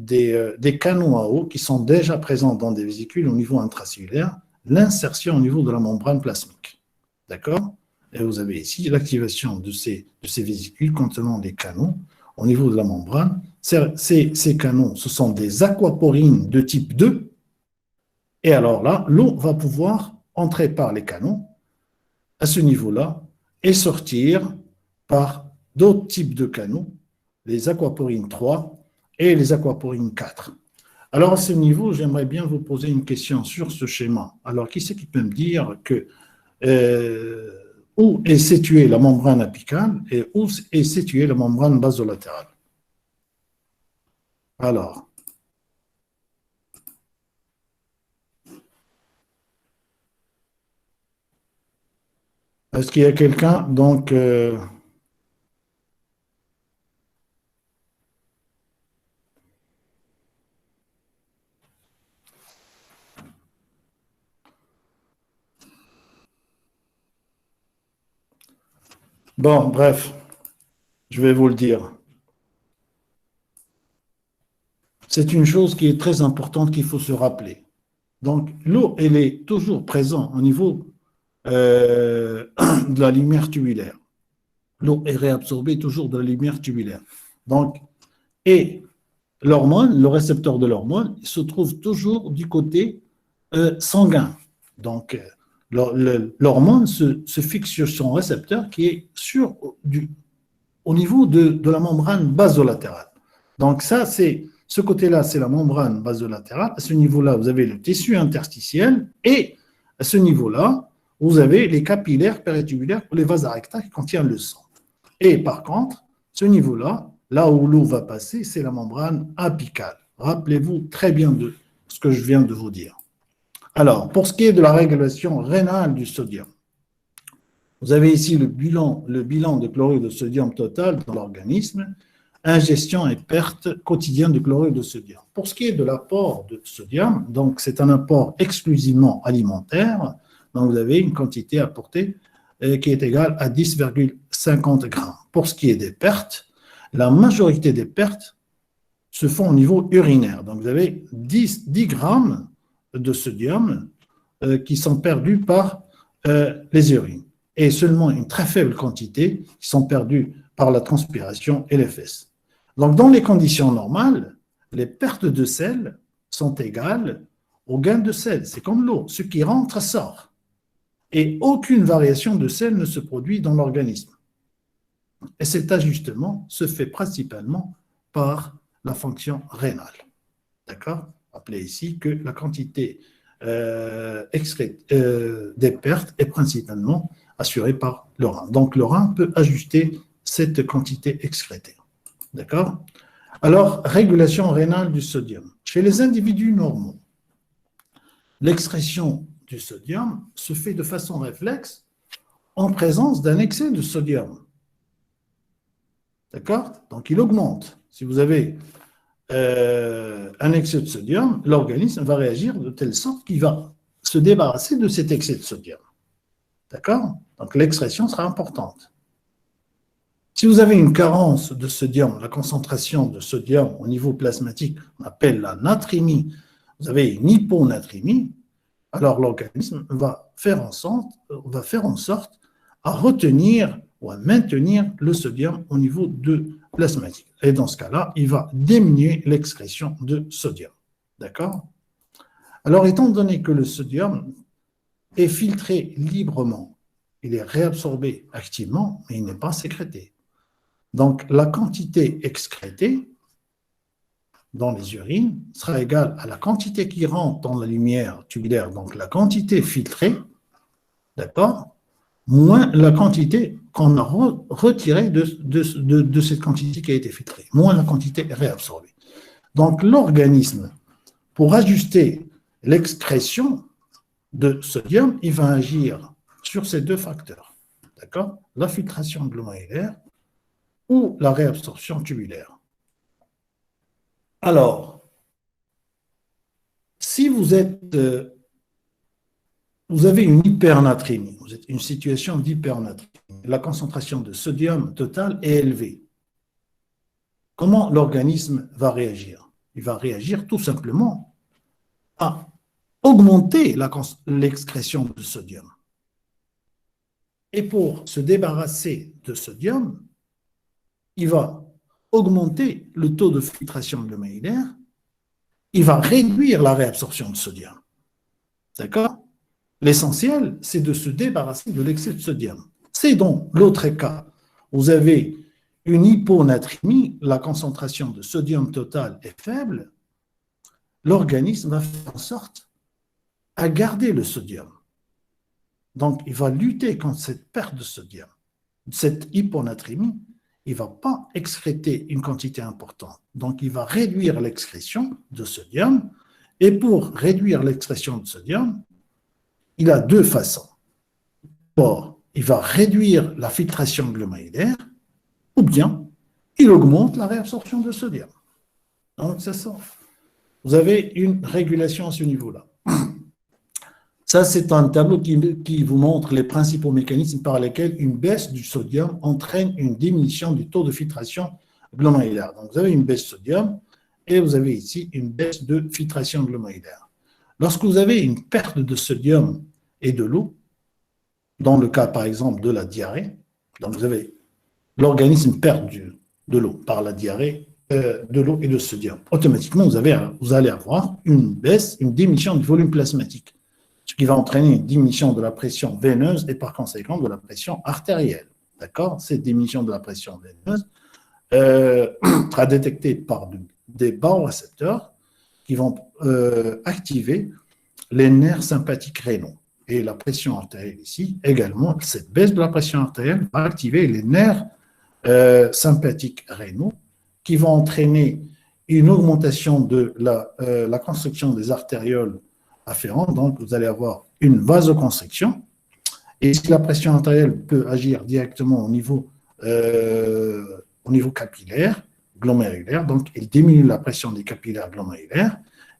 canaux à eau qui sont déjà présents dans des vésicules au niveau intracellulaire, l'insertion au niveau de la membrane plasmique. D'accord? Et vous avez ici l'activation de ces vésicules contenant des canaux au niveau de la membrane. Ces canaux, ce sont des aquaporines de type 2. Et alors là, l'eau va pouvoir entrer par les canaux à ce niveau-là et sortir par d'autres types de canaux, les aquaporines 3 et les aquaporines 4. Alors, à ce niveau, j'aimerais bien vous poser une question sur ce schéma. Alors, qui c'est qui peut me dire où est située la membrane apicale et où est située la membrane basolatérale? Alors, est-ce qu'il y a quelqu'un? Donc, bon, bref. Je vais vous le dire. C'est une chose qui est très importante qu'il faut se rappeler. Donc, l'eau, elle est toujours présente au niveau de la lumière tubulaire. L'eau est réabsorbée toujours de la lumière tubulaire. Donc, et l'hormone, le récepteur de l'hormone, se trouve toujours du côté sanguin. Donc, l'hormone se fixe sur son récepteur qui est au niveau de la membrane basolatérale. Donc, ce côté-là, c'est la membrane basolatérale. À ce niveau-là, vous avez le tissu interstitiel et à ce niveau-là, vous avez les capillaires péritubulaires ou les vases recta qui contiennent le sang. Et par contre, ce niveau-là, là où l'eau va passer, c'est la membrane apicale. Rappelez-vous très bien de ce que je viens de vous dire. Alors, pour ce qui est de la régulation rénale du sodium, vous avez ici le bilan de chlorure de sodium total dans l'organisme, ingestion et perte quotidienne de chlorure de sodium. Pour ce qui est de l'apport de sodium, donc c'est un apport exclusivement alimentaire, donc vous avez une quantité apportée qui est égale à 10,50 grammes. Pour ce qui est des pertes, la majorité des pertes se font au niveau urinaire. Donc vous avez 10 grammes de sodium qui sont perdus par les urines et seulement une très faible quantité qui sont perdus par la transpiration et les fesses. Donc dans les conditions normales, les pertes de sel sont égales au gain de sel. C'est comme l'eau, ce qui rentre sort. Et aucune variation de sel ne se produit dans l'organisme. Et cet ajustement se fait principalement par la fonction rénale. D'accord ? Rappelez ici que la quantité extraite des pertes est principalement assurée par le rein. Donc le rein peut ajuster cette quantité excrétée. D'accord ? Alors, régulation rénale du sodium. Chez les individus normaux, l'excrétion du sodium se fait de façon réflexe en présence d'un excès de sodium. D'accord ? Donc, il augmente. Si vous avez un excès de sodium, l'organisme va réagir de telle sorte qu'il va se débarrasser de cet excès de sodium. D'accord ? Donc, l'excrétion sera importante. Si vous avez une carence de sodium, la concentration de sodium au niveau plasmatique, on appelle la natrémie, vous avez une hyponatrémie, alors l'organisme va faire en sorte à retenir ou à maintenir le sodium au niveau de plasmatique. Et dans ce cas-là, il va diminuer l'excrétion de sodium. D'accord ? Alors, étant donné que le sodium est filtré librement, il est réabsorbé activement, mais il n'est pas sécrété. Donc, la quantité excrétée dans les urines sera égale à la quantité qui rentre dans la lumière tubulaire, donc la quantité filtrée, d'accord, moins la quantité qu'on a retirée de cette quantité qui a été filtrée, moins la quantité réabsorbée. Donc, l'organisme, pour ajuster l'excrétion de sodium, il va agir sur ces deux facteurs, d'accord, la filtration glomérulaire ou la réabsorption tubulaire. Alors, si vous avez une hypernatrémie, vous êtes une situation d'hypernatrémie, la concentration de sodium totale est élevée. Comment l'organisme va réagir ? Il va réagir tout simplement à augmenter l'excrétion de sodium. Et pour se débarrasser de sodium, il va augmenter le taux de filtration glomérulaire, il va réduire la réabsorption de sodium. D'accord ? L'essentiel, c'est de se débarrasser de l'excès de sodium. C'est dans l'autre cas, vous avez une hyponatrémie, la concentration de sodium total est faible, l'organisme va faire en sorte à garder le sodium. Donc, il va lutter contre cette perte de sodium, cette hyponatrémie. Il ne va pas excréter une quantité importante. Donc, il va réduire l'excrétion de sodium. Et pour réduire l'excrétion de sodium, il a deux façons. D'abord, il va réduire la filtration glomérulaire, ou bien il augmente la réabsorption de sodium. Donc, c'est ça. Vous avez une régulation à ce niveau-là. Ça, c'est un tableau qui vous montre les principaux mécanismes par lesquels une baisse du sodium entraîne une diminution du taux de filtration glomérulaire. Donc, vous avez une baisse de sodium et vous avez ici une baisse de filtration glomérulaire. Lorsque vous avez une perte de sodium et de l'eau, dans le cas, par exemple, de la diarrhée, donc vous avez l'organisme perd de l'eau par la diarrhée, de l'eau et de sodium. Automatiquement, vous allez avoir une baisse, une diminution du volume plasmatique, ce qui va entraîner une diminution de la pression veineuse et par conséquent de la pression artérielle. D'accord? Cette diminution de la pression veineuse sera détectée par des barorécepteurs qui vont activer les nerfs sympathiques rénaux. Et la pression artérielle ici, également, cette baisse de la pression artérielle va activer les nerfs sympathiques rénaux qui vont entraîner une augmentation de la construction des artérioles afférentes. Donc, vous allez avoir une vasoconstriction. Et si la pression artérielle peut agir directement au niveau capillaire, glomérulaire, donc elle diminue la pression des capillaires glomérulaires,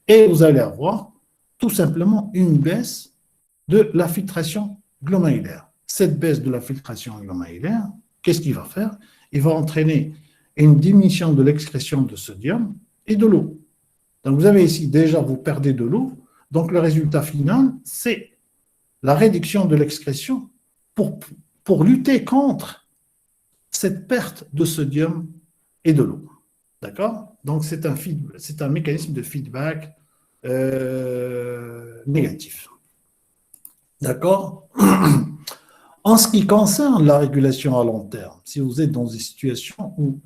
et vous allez avoir tout simplement une baisse de la filtration glomérulaire. Cette baisse de la filtration glomérulaire, qu'est-ce qu'il va faire? Il va entraîner une diminution de l'excrétion de sodium et de l'eau. Donc vous avez ici déjà, vous perdez de l'eau, donc le résultat final, c'est la réduction de l'excrétion pour lutter contre cette perte de sodium et de l'eau. D'accord? Donc c'est un mécanisme de feedback négatif. D'accord? En ce qui concerne la régulation à long terme, si vous êtes dans une situation où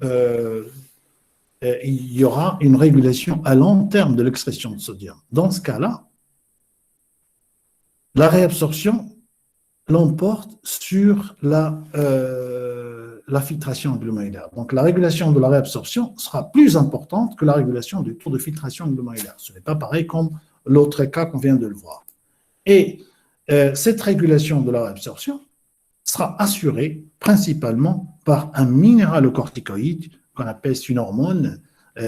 il y aura une régulation à long terme de l'expression de sodium, dans ce cas-là, la réabsorption l'emporte sur la filtration glomérulaire. Donc, la régulation de la réabsorption sera plus importante que la régulation du taux de filtration glomérulaire. Ce n'est pas pareil comme l'autre cas qu'on vient de le voir. Et cette régulation de la réabsorption sera assurée principalement par un minéralocorticoïde qu'on appelle une hormone,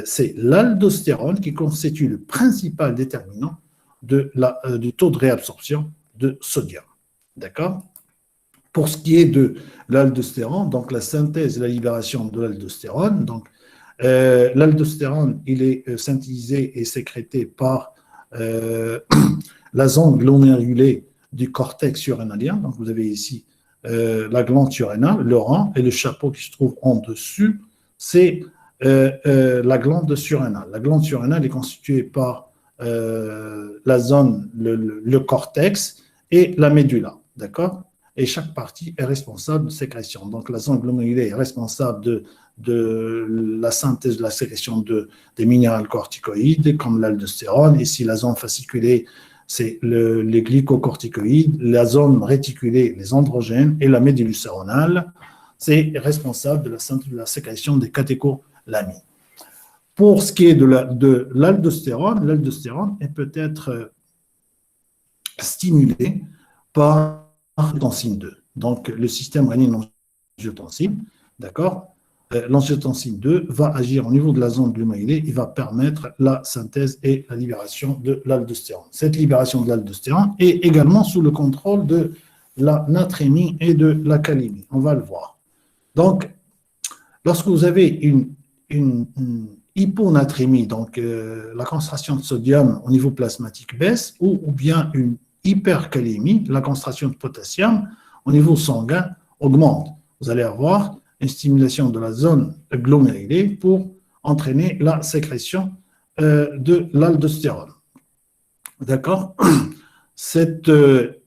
c'est l'aldostérone qui constitue le principal déterminant du taux de réabsorption de sodium. D'accord? Pour ce qui est de l'aldostérone, donc la synthèse et la libération de l'aldostérone, donc l'aldostérone, il est synthétisé et sécrété par la zone glomérulée du cortex surrénalien. Donc vous avez ici la glande surrénale, le rein et le chapeau qui se trouve en dessus, c'est la glande surrénale. La glande surrénale est constituée par la zone, le cortex et la médula, d'accord? Et chaque partie est responsable de sécrétion. Donc la zone glomérulée est responsable de la synthèse de la sécrétion des minéralocorticoïdes comme l'aldostérone. Ici, la zone fasciculée, c'est les glycocorticoïdes, la zone réticulée, les androgènes, et la médule cérébrale, c'est responsable de la synthèse de la sécrétion des catécholamines. Pour ce qui est de l'aldostérone, l'aldostérone peut être stimulée par l'angiotensine 2. Donc, le système rénine-angiotensine, d'accord? L'angiotensine 2 va agir au niveau de la zone glomérulée, il va permettre la synthèse et la libération de l'aldostérone. Cette libération de l'aldostérone est également sous le contrôle de la natrémie et de la calémie. On va le voir. Donc, lorsque vous avez une hyponatrémie, donc la concentration de sodium au niveau plasmatique baisse, ou bien une hypercalémie, la concentration de potassium au niveau sanguin augmente. Vous allez avoir une stimulation de la zone glomérulée pour entraîner la sécrétion de l'aldostérone. D'accord? Cette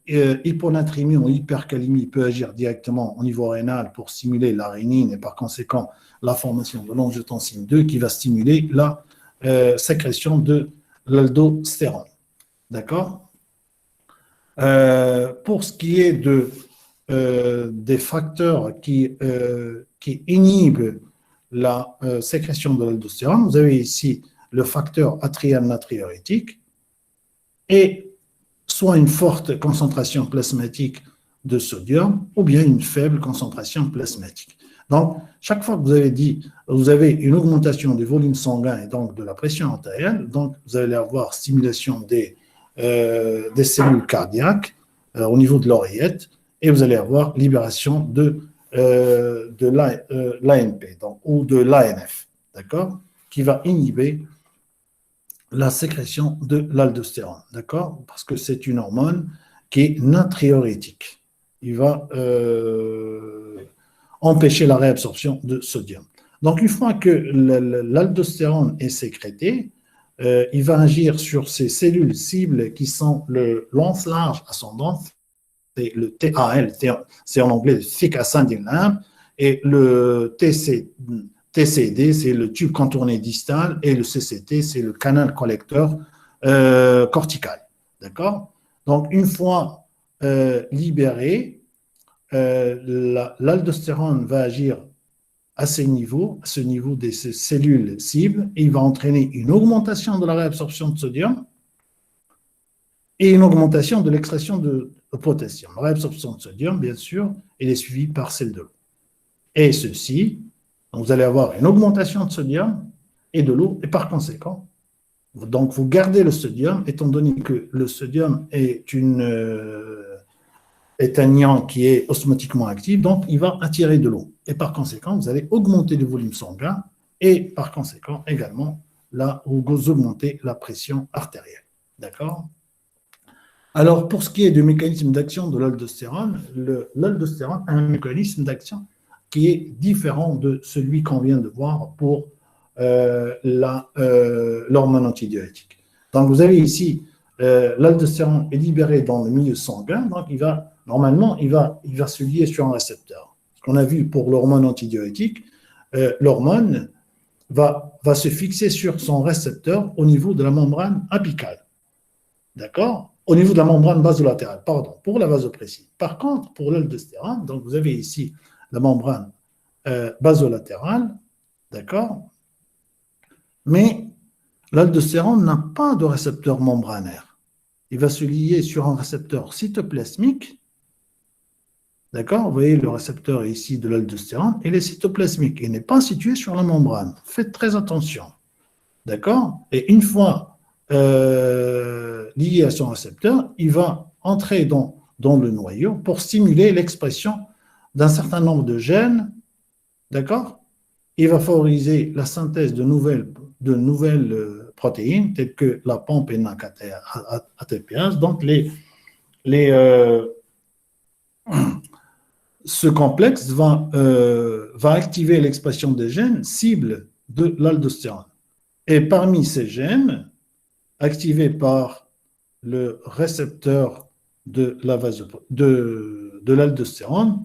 hyponatrémie ou hypercalémie peut agir directement au niveau rénal pour stimuler la rénine et par conséquent la formation de l'angiotensine 2 qui va stimuler la sécrétion de l'aldostérone. D'accord? Pour ce qui est des facteurs qui inhibent la sécrétion de l'aldostérone, vous avez ici le facteur atrial natriurétique et soit une forte concentration plasmatique de sodium ou bien une faible concentration plasmatique. Donc, chaque fois que vous avez une augmentation du volume sanguin et donc de la pression artérielle, donc vous allez avoir stimulation des des cellules cardiaques au niveau de l'oreillette, et vous allez avoir libération de l'ANP ou de l'ANF, d'accord, qui va inhiber la sécrétion de l'aldostérone, d'accord, parce que c'est une hormone qui est natriurétique. Il va empêcher la réabsorption de sodium. Donc, une fois que l'aldostérone est sécrété, il va agir sur ces cellules cibles qui sont le lance-large ascendant, c'est le TAL, c'est en anglais thick ascending limb, et le TCD, c'est le tube contourné distal, et le CCT, c'est le canal collecteur cortical. D'accord? Donc, une fois libéré, l'aldostérone va agir à ce niveau des cellules cibles, et il va entraîner une augmentation de la réabsorption de sodium et une augmentation de l'extraction de potassium. La réabsorption de sodium, bien sûr, elle est suivie par celle de l'eau. Et ceci, vous allez avoir une augmentation de sodium et de l'eau, et par conséquent, donc vous gardez le sodium, étant donné que le sodium est un ion qui est osmotiquement actif, donc il va attirer de l'eau. Et par conséquent, vous allez augmenter le volume sanguin et par conséquent également, là, vous augmentez la pression artérielle. D'accord? Alors, pour ce qui est du mécanisme d'action de l'aldostérone, l'aldostérone a un mécanisme d'action qui est différent de celui qu'on vient de voir pour l'hormone antidiurétique. Donc, vous avez ici, l'aldostérone est libéré dans le milieu sanguin, donc normalement, il va se lier sur un récepteur. Ce qu'on a vu pour l'hormone antidiurétique, l'hormone va se fixer sur son récepteur au niveau de la membrane apicale. D'accord? Au niveau de la membrane basolatérale, pardon, pour la vasopressie. Par contre, pour l'aldostérone, donc vous avez ici la membrane basolatérale, d'accord? Mais l'aldostérone n'a pas de récepteur membranaire. Il va se lier sur un récepteur cytoplasmique. D'accord? Vous voyez le récepteur ici de l'aldostérone, il est cytoplasmique. Il n'est pas situé sur la membrane. Faites très attention. D'accord? Et une fois lié à son récepteur, il va entrer dans le noyau pour stimuler l'expression d'un certain nombre de gènes. D'accord? Il va favoriser la synthèse de nouvelles protéines, telles que la pompe et ATPase. Donc, ce complexe va activer l'expression des gènes cibles de l'aldostérone. Et parmi ces gènes, activés par le récepteur de l'aldostérone,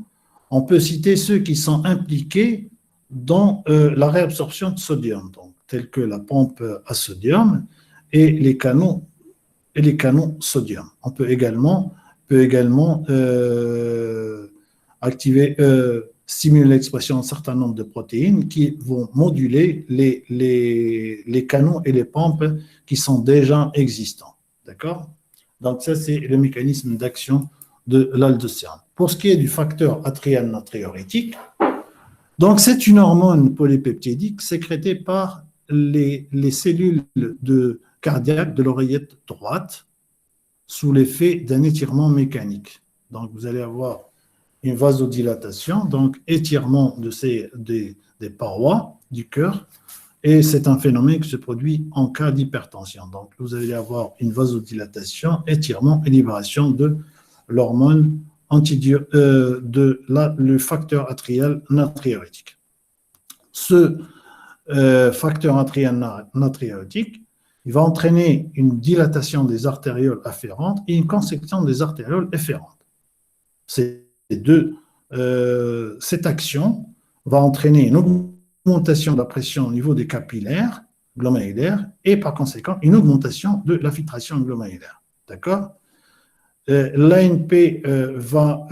on peut citer ceux qui sont impliqués dans la réabsorption de sodium, donc, tels que la pompe à sodium et les canaux sodium. On peut également stimuler l'expression d'un certain nombre de protéines qui vont moduler les canaux et les pompes qui sont déjà existants. D'accord? Donc, ça, c'est le mécanisme d'action de l'aldostérone. Pour ce qui est du facteur atrial natriurétique, donc c'est une hormone polypeptidique sécrétée par les cellules cardiaques de l'oreillette droite sous l'effet d'un étirement mécanique. Donc, vous allez avoir une vasodilatation, donc étirement des parois du cœur, et c'est un phénomène qui se produit en cas d'hypertension. Donc, vous allez avoir une vasodilatation, étirement et libération de l'hormone le facteur atrial natriurétique. Ce facteur atrial natriurétique, il va entraîner une dilatation des artérioles afférentes et une constriction des artérioles efférentes. Cette action va entraîner une augmentation de la pression au niveau des capillaires glomérulaires et par conséquent une augmentation de la filtration glomérulaire. D'accord? L'ANP va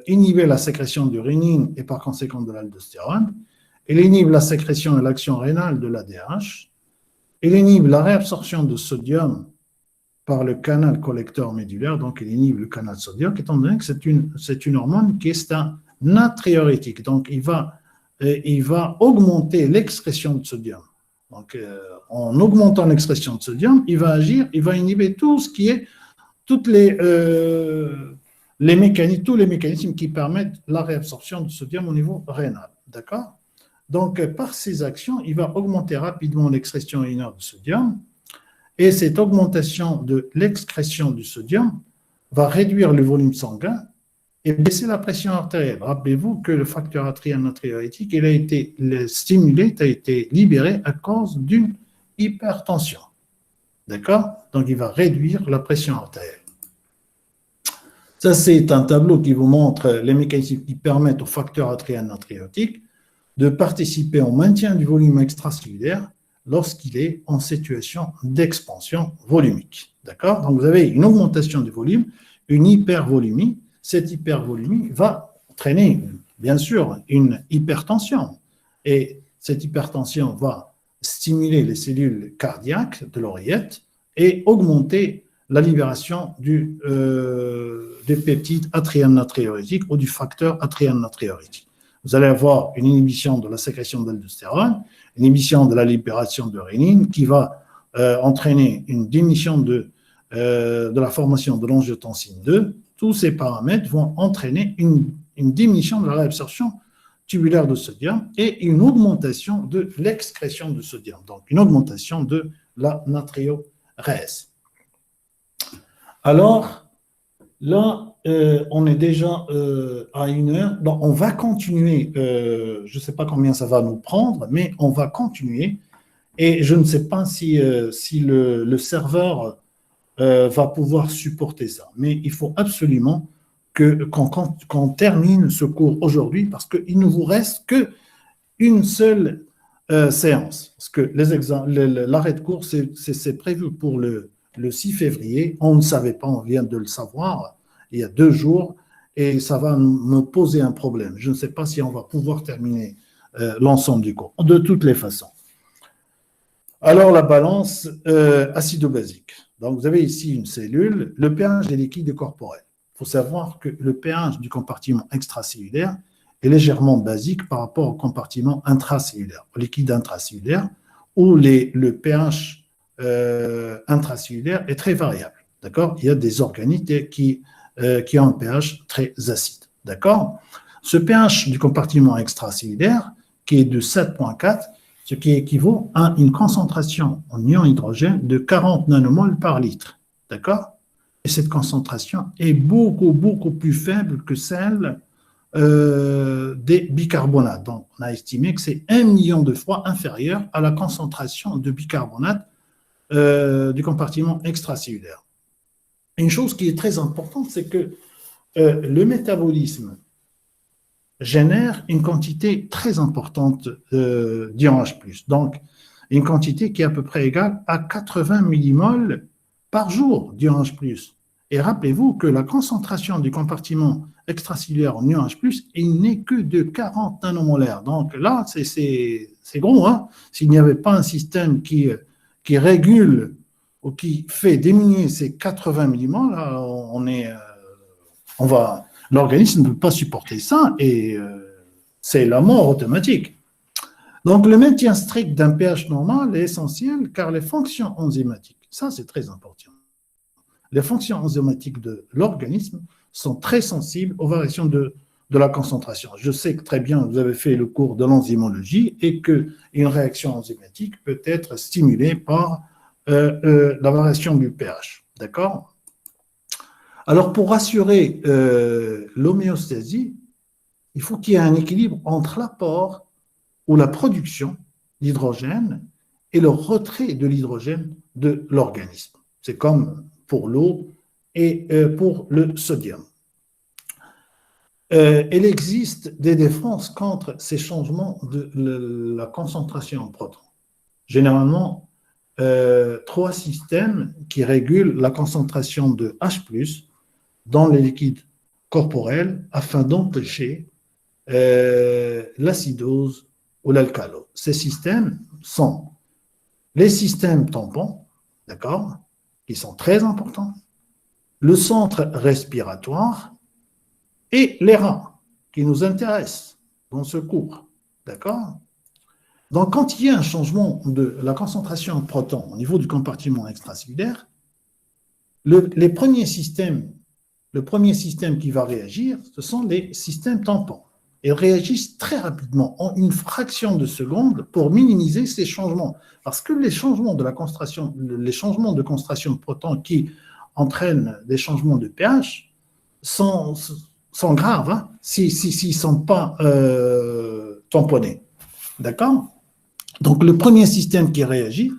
inhiber la sécrétion de rénine et par conséquent de l'aldostérone. Elle inhibe la sécrétion et l'action rénale de l'ADH. Elle inhibe la réabsorption de sodium par le canal collecteur médulaire, donc il inhibe le canal sodium, étant donné que c'est une hormone qui est un natriurétique. Donc il va augmenter l'excrétion de sodium. Donc en augmentant l'excrétion de sodium, il va inhiber tout ce qui est toutes tous les mécanismes qui permettent la réabsorption du sodium au niveau rénal. D'accord? Donc, par ces actions, il va augmenter rapidement l'excrétion urinaire de sodium et cette augmentation de l'excrétion du sodium va réduire le volume sanguin et baisser la pression artérielle. Rappelez-vous que le facteur atrial natriurétique, il a été stimulé, il a été libéré à cause d'une hypertension. D'accord? Donc, il va réduire la pression artérielle. Ça, c'est un tableau qui vous montre les mécanismes qui permettent au facteur atrial natriurétique de participer au maintien du volume extracellulaire lorsqu'il est en situation d'expansion volumique. D'accord? Donc, vous avez une augmentation du volume, une hypervolémie. Cette hypervolémie va entraîner, bien sûr, une hypertension. Et cette hypertension va stimuler les cellules cardiaques de l'oreillette et augmenter la libération des peptides atrial natriurétiques ou du facteur atrial natriurétique. Vous allez avoir une inhibition de la sécrétion d'aldostérone, une inhibition de la libération de rénine qui va entraîner une diminution de la formation de l'angiotensine 2. Tous ces paramètres vont entraîner une diminution de la réabsorption tubulaire de sodium et une augmentation de l'excrétion de sodium, donc une augmentation de la natriurèse. Alors, là, on est déjà à 1 heure. Donc, on va continuer. Je ne sais pas combien ça va nous prendre, mais on va continuer. Et je ne sais pas si le serveur va pouvoir supporter ça. Mais il faut absolument qu'on termine ce cours aujourd'hui parce qu'il ne vous reste qu'une seule séance. Parce que l'arrêt de cours, c'est prévu pour le 6 février. On ne savait pas, on vient de le savoir il y a 2 jours et ça va me poser un problème. Je ne sais pas si on va pouvoir terminer l'ensemble du cours, de toutes les façons. Alors, la balance acido-basique. Donc, vous avez ici une cellule, le pH des liquides corporels. Il faut savoir que le pH du compartiment extracellulaire est légèrement basique par rapport au compartiment intracellulaire, au liquide intracellulaire, où le pH intracellulaire est très variable. D'accord? Il y a des organites qui ont un pH très acide. D'accord? Ce pH du compartiment extracellulaire, qui est de 7,4, ce qui équivaut à une concentration en ion hydrogène de 40 nanomoles par litre. D'accord? Et cette concentration est beaucoup, beaucoup plus faible que celle des bicarbonates. Donc, on a estimé que c'est 1 million de fois inférieur à la concentration de bicarbonate du compartiment extracellulaire. Une chose qui est très importante, c'est que le métabolisme génère une quantité très importante d'ion H+. Donc, une quantité qui est à peu près égale à 80 millimoles par jour d'ion H+. Et rappelez-vous que la concentration du compartiment extracellulaire en ion H+, il n'est que de 40 nanomolaires. Donc là, c'est gros. Hein? S'il n'y avait pas un système qui régule ou qui fait diminuer ces 80 millimoles, là, l'organisme ne peut pas supporter ça et c'est la mort automatique. Donc, le maintien strict d'un pH normal est essentiel car les fonctions enzymatiques, ça c'est très important, les fonctions enzymatiques de l'organisme sont très sensibles aux variations de la concentration. Je sais que très bien, vous avez fait le cours de l'enzymologie et qu'une réaction enzymatique peut être stimulée par la variation du pH. D'accord? Alors, pour assurer l'homéostasie, il faut qu'il y ait un équilibre entre l'apport ou la production d'hydrogène et le retrait de l'hydrogène de l'organisme. C'est comme pour l'eau et pour le sodium. Il existe des défenses contre ces changements de la concentration en protons. Généralement, 3 systèmes qui régulent la concentration de H+, dans les liquides corporels afin d'empêcher l'acidose ou l'alcalose. Ces systèmes sont les systèmes tampons, d'accord, qui sont très importants, le centre respiratoire et les reins, qui nous intéressent dans ce cours, d'accord? Donc, quand il y a un changement de la concentration en protons au niveau du compartiment extracellulaire, les premiers systèmes, le premier système qui va réagir, ce sont les systèmes tampons. Ils réagissent très rapidement, en une fraction de seconde, pour minimiser ces changements. Parce que les changements de concentration de protons qui entraînent des changements de pH sont graves, hein, s'ils ne sont pas tamponnés. D'accord? Donc, le premier système qui réagit,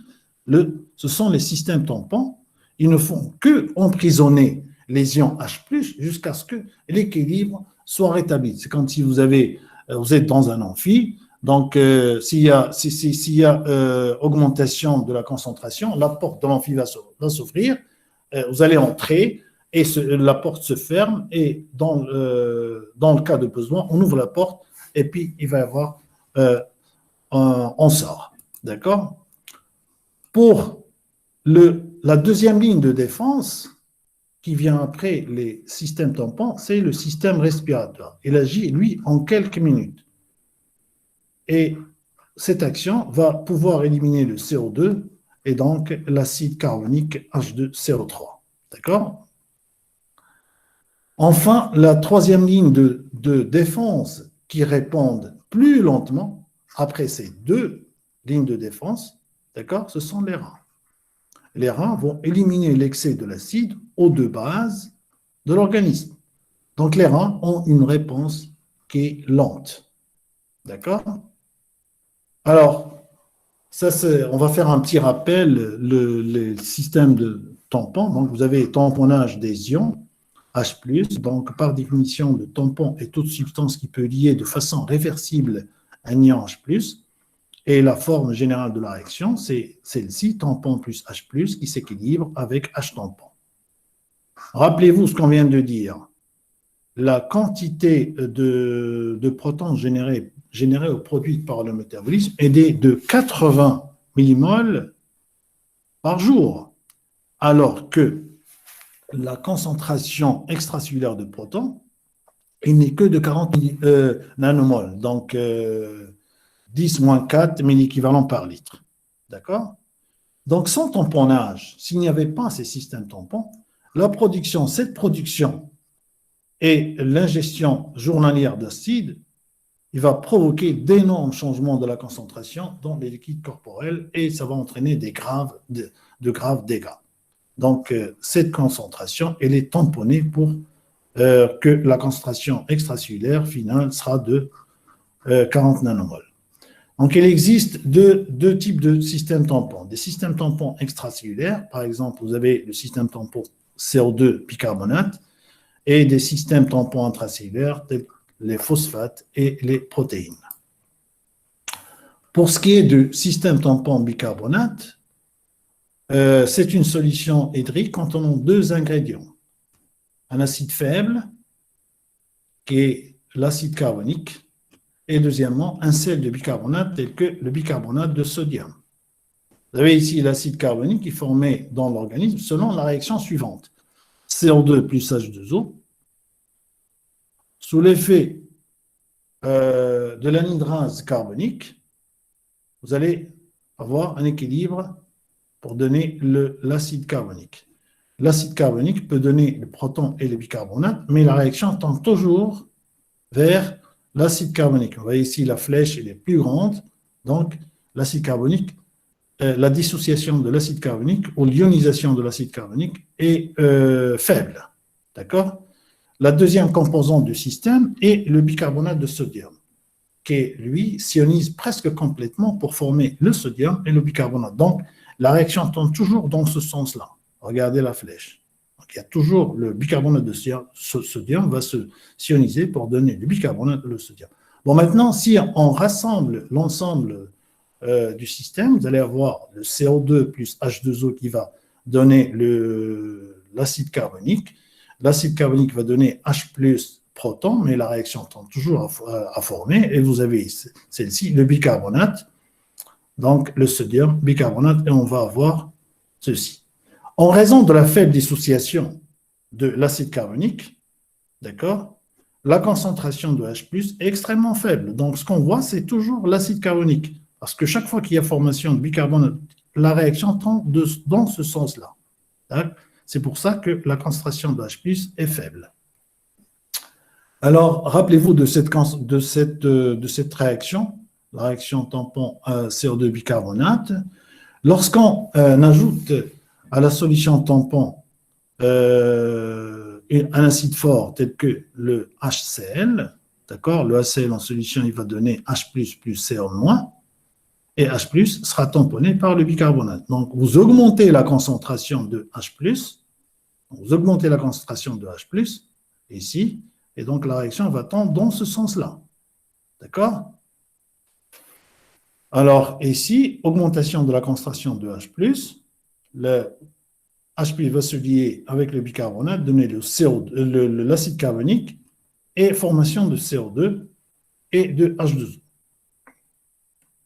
ce sont les systèmes tampons. Ils ne font que emprisonner les ions H+, jusqu'à ce que l'équilibre soit rétabli. C'est comme si vous êtes dans un amphi, donc s'il y a augmentation de la concentration, la porte de l'amphi va s'ouvrir, vous allez entrer, et la porte se ferme, et dans le cas de besoin, on ouvre la porte, et puis il va y avoir, on sort. D'accord? Pour la deuxième ligne de défense, qui vient après les systèmes tampons, c'est le système respiratoire. Il agit, lui, en quelques minutes. Et cette action va pouvoir éliminer le CO2 et donc l'acide carbonique H2CO3. D'accord? Enfin, la troisième ligne de défense qui répondent plus lentement, après ces deux lignes de défense, d'accord, ce sont les reins. Les reins vont éliminer l'excès de l'acide O2 base de l'organisme. Donc, les reins ont une réponse qui est lente. D'accord? Alors, on va faire un petit rappel, le système de tampon. Donc, vous avez tamponnage des ions, H+, donc par définition, le tampon est toute substance qui peut lier de façon réversible un ion H+, et la forme générale de la réaction, c'est celle-ci, tampon plus H+, qui s'équilibre avec H tampon. Rappelez-vous ce qu'on vient de dire. La quantité de protons générés ou produites par le métabolisme est de 80 millimoles par jour, alors que la concentration extracellulaire de protons, il n'est que de 40 nanomoles, donc 10-4 milléquivalents par litre. D'accord? Donc, sans tamponnage, s'il n'y avait pas ces systèmes tampons, cette production et l'ingestion journalière d'acide, il va provoquer d'énormes changements de la concentration dans les liquides corporels et ça va entraîner de graves dégâts. Donc, cette concentration, elle est tamponnée pour que la concentration extracellulaire finale sera de 40 nanomoles. Donc, il existe deux types de systèmes tampons. Des systèmes tampons extracellulaires, par exemple, vous avez le système tampon CO2 bicarbonate, et des systèmes tampons intracellulaires tels que les phosphates et les protéines. Pour ce qui est du système tampon bicarbonate, c'est une solution hydrique contenant deux ingrédients. Un acide faible, qui est l'acide carbonique, et deuxièmement, un sel de bicarbonate tel que le bicarbonate de sodium. Vous avez ici l'acide carbonique qui est formé dans l'organisme selon la réaction suivante. CO2 plus H2O, sous l'effet de l'anhydrase carbonique, vous allez avoir un équilibre pour donner l'acide carbonique. L'acide carbonique peut donner le proton et le bicarbonate, mais la réaction tend toujours vers l'acide carbonique. Vous voyez ici, la flèche elle est plus grande, donc l'acide carbonique, la dissociation de l'acide carbonique ou l'ionisation de l'acide carbonique est faible. D'accord? La deuxième composante du système est le bicarbonate de sodium, qui, lui, s'ionise presque complètement pour former le sodium et le bicarbonate. Donc, la réaction tend toujours dans ce sens-là. Regardez la flèche. Donc, il y a toujours le bicarbonate de sodium va se sioniser pour donner le bicarbonate et le sodium. Bon, maintenant, si on rassemble l'ensemble du système, vous allez avoir le CO2 plus H2O qui va donner l'acide carbonique. L'acide carbonique va donner H plus proton, mais la réaction tend toujours à former. Et vous avez celle-ci, le bicarbonate, donc le sodium, bicarbonate, et on va avoir ceci. En raison de la faible dissociation de l'acide carbonique, d'accord, la concentration de H plus est extrêmement faible. Donc, ce qu'on voit, c'est toujours l'acide carbonique. Parce que chaque fois qu'il y a formation de bicarbonate, la réaction tend dans ce sens-là. C'est pour ça que la concentration de H+ est faible. Alors, rappelez-vous de cette réaction, la réaction tampon CO2 bicarbonate. Lorsqu'on ajoute à la solution tampon un acide fort tel que le HCl, d'accord, le HCl en solution, il va donner H+ plus CO-, et H+ sera tamponné par le bicarbonate. Donc, vous augmentez la concentration de H+, vous augmentez la concentration de H+, ici, et donc la réaction va tendre dans ce sens-là. D'accord? Alors, ici, augmentation de la concentration de H+, le H+ va se lier avec le bicarbonate, donner l'acide carbonique, et formation de CO2 et de H2O.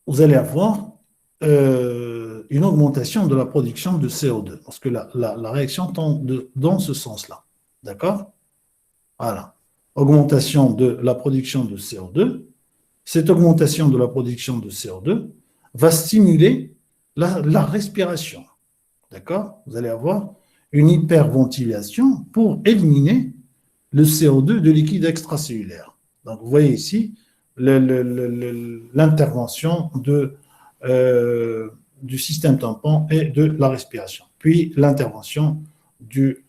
Vous allez avoir une augmentation de la production de CO2, parce que la réaction tend dans ce sens-là. D'accord? Voilà. Augmentation de la production de CO2. Cette augmentation de la production de CO2 va stimuler la respiration. D'accord? Vous allez avoir une hyperventilation pour éliminer le CO2 de liquide extracellulaire. Donc, vous voyez ici l'intervention du système tampon et de la respiration. Puis, l'intervention du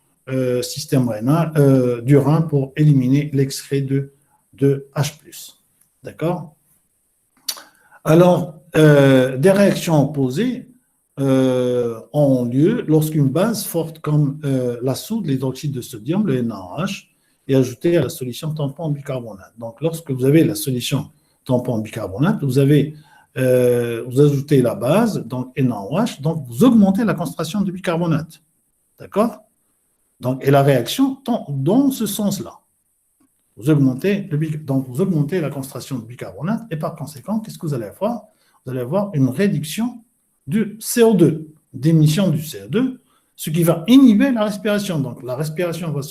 système rénal, du rein pour éliminer l'extrait de H+. D'accord? Alors, des réactions opposées ont lieu lorsqu'une base forte comme la soude, l'hydroxyde de sodium, le NaOH, est ajoutée à la solution tampon en bicarbonate. Donc, lorsque vous avez la solution tampon en bicarbonate, vous ajoutez la base, donc NaOH, donc vous augmentez la concentration de bicarbonate. D'accord? Donc, et la réaction tend dans ce sens-là. Vous augmentez la concentration de bicarbonate et par conséquent, qu'est-ce que vous allez avoir? Vous allez avoir une réduction du CO2, d'émission du CO2, ce qui va inhiber la respiration. Donc, la respiration va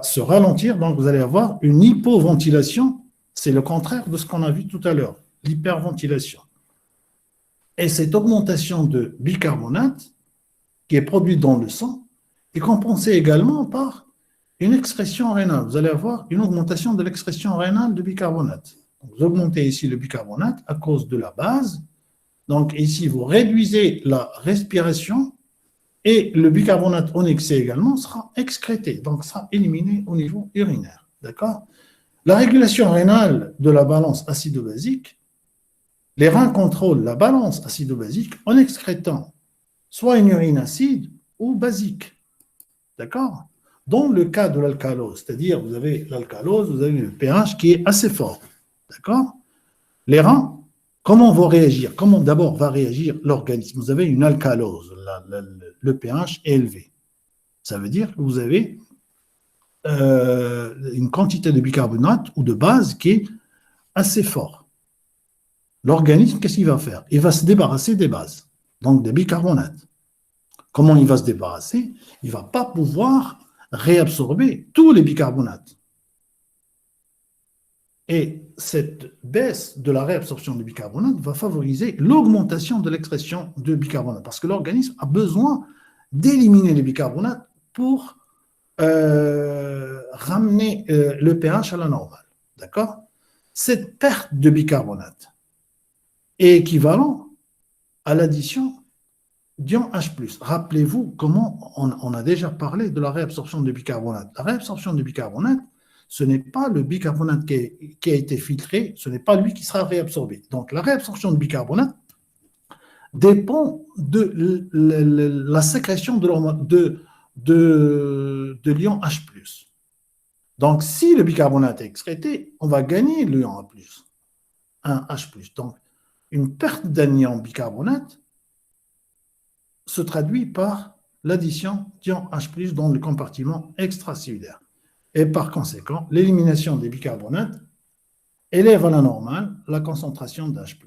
se ralentir, donc vous allez avoir une hypoventilation. C'est le contraire de ce qu'on a vu tout à l'heure, l'hyperventilation. Et cette augmentation de bicarbonate qui est produite dans le sang est compensée également par une excrétion rénale. Vous allez avoir une augmentation de l'excrétion rénale de bicarbonate. Vous augmentez ici le bicarbonate à cause de la base. Donc ici, vous réduisez la respiration et le bicarbonate en excès également sera excrété, donc sera éliminé au niveau urinaire. D'accord? La régulation rénale de la balance acido-basique, les reins contrôlent la balance acido-basique en excrétant soit une urine acide ou basique. D'accord? Dans le cas de l'alcalose, c'est-à-dire vous avez l'alcalose, vous avez le pH qui est assez fort. D'accord? Les reins, comment vont réagir? Comment d'abord va réagir l'organisme? Vous avez une alcalose, le pH est élevé. Ça veut dire que vous avez une quantité de bicarbonate ou de base qui est assez fort. L'organisme, qu'est-ce qu'il va faire? Il va se débarrasser des bases, donc des bicarbonates. Comment il va se débarrasser? Il ne va pas pouvoir réabsorber tous les bicarbonates. Et cette baisse de la réabsorption du bicarbonate va favoriser l'augmentation de l'expression de bicarbonate, parce que l'organisme a besoin d'éliminer les bicarbonates pour ramener le pH à la normale. D'accord? Cette perte de bicarbonate est équivalente à l'addition d'ion H+. Rappelez-vous comment on a déjà parlé de la réabsorption de bicarbonate. La réabsorption de bicarbonate, ce n'est pas le bicarbonate qui a été filtré, ce n'est pas lui qui sera réabsorbé. Donc la réabsorption de bicarbonate dépend de la sécrétion de l'ion H+. Donc si le bicarbonate est excrété, on va gagner l'ion H+, un H+. Donc une perte d'un ion bicarbonate se traduit par l'addition d'ion H+ dans le compartiment extracellulaire. Et par conséquent, l'élimination des bicarbonates élève à la normale la concentration d'H+.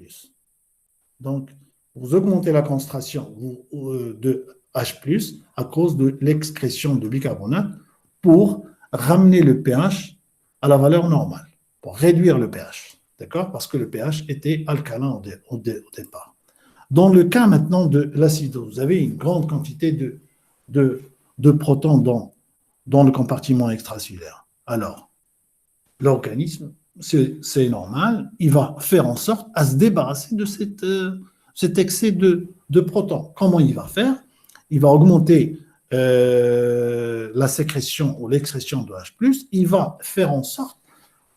Donc, vous augmentez la concentration de H+ à cause de l'excrétion de bicarbonate pour ramener le pH à la valeur normale, pour réduire le pH. D'accord? Parce que le pH était alcalin au départ. Dans le cas maintenant de l'acidose, vous avez une grande quantité de protons dans le compartiment extracellulaire. Alors, l'organisme, c'est normal, il va faire en sorte à se débarrasser de cet excès de protons. Comment il va faire? Il va augmenter la sécrétion ou l'excrétion de H+, il va faire en sorte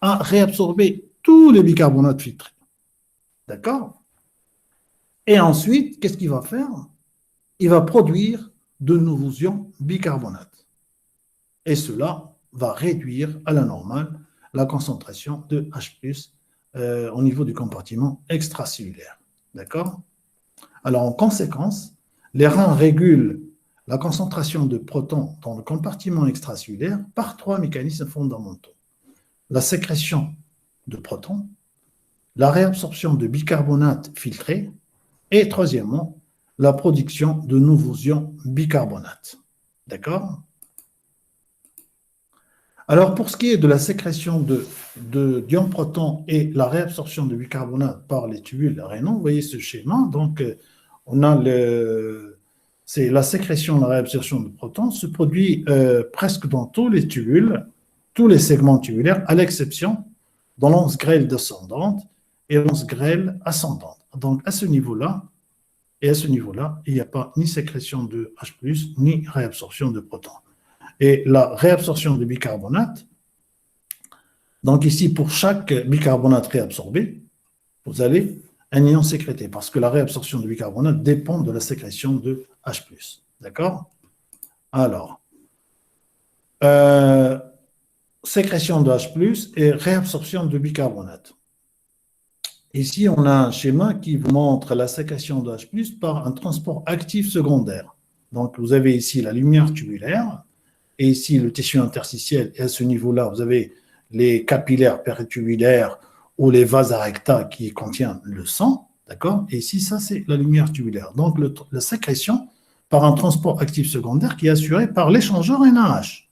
à réabsorber tous les bicarbonates filtrés. D'accord? Et ensuite, qu'est-ce qu'il va faire? Il va produire de nouveaux ions bicarbonates. Et cela va réduire à la normale la concentration de H+, au niveau du compartiment extracellulaire. D'accord? Alors, en conséquence, les reins régulent la concentration de protons dans le compartiment extracellulaire par 3 mécanismes fondamentaux. La sécrétion de protons, la réabsorption de bicarbonate filtré et, troisièmement, la production de nouveaux ions bicarbonate. D'accord? Alors, pour ce qui est de la sécrétion d'ions protons et la réabsorption de bicarbonate par les tubules rénaux, vous voyez ce schéma. Donc, on a c'est la sécrétion, la réabsorption de protons se produit presque dans tous les tubules, tous les segments tubulaires, à l'exception dans l'once grêle descendante et l'once grêle ascendante. Donc, à ce niveau-là, il n'y a pas ni sécrétion de H+, ni réabsorption de protons. Et la réabsorption de bicarbonate, donc ici, pour chaque bicarbonate réabsorbé, vous avez un ion sécrété, parce que la réabsorption de bicarbonate dépend de la sécrétion de H+. D'accord? Alors, sécrétion de H+, et réabsorption de bicarbonate. Ici, on a un schéma qui vous montre la sécrétion de H+, par un transport actif secondaire. Donc, vous avez ici la lumière tubulaire, et ici le tissu interstitiel, et à ce niveau-là, vous avez les capillaires péritubulaires ou les vases recta qui contiennent le sang, d'accord? Et ici, ça, c'est la lumière tubulaire. Donc, la sécrétion par un transport actif secondaire qui est assuré par l'échangeur NaH,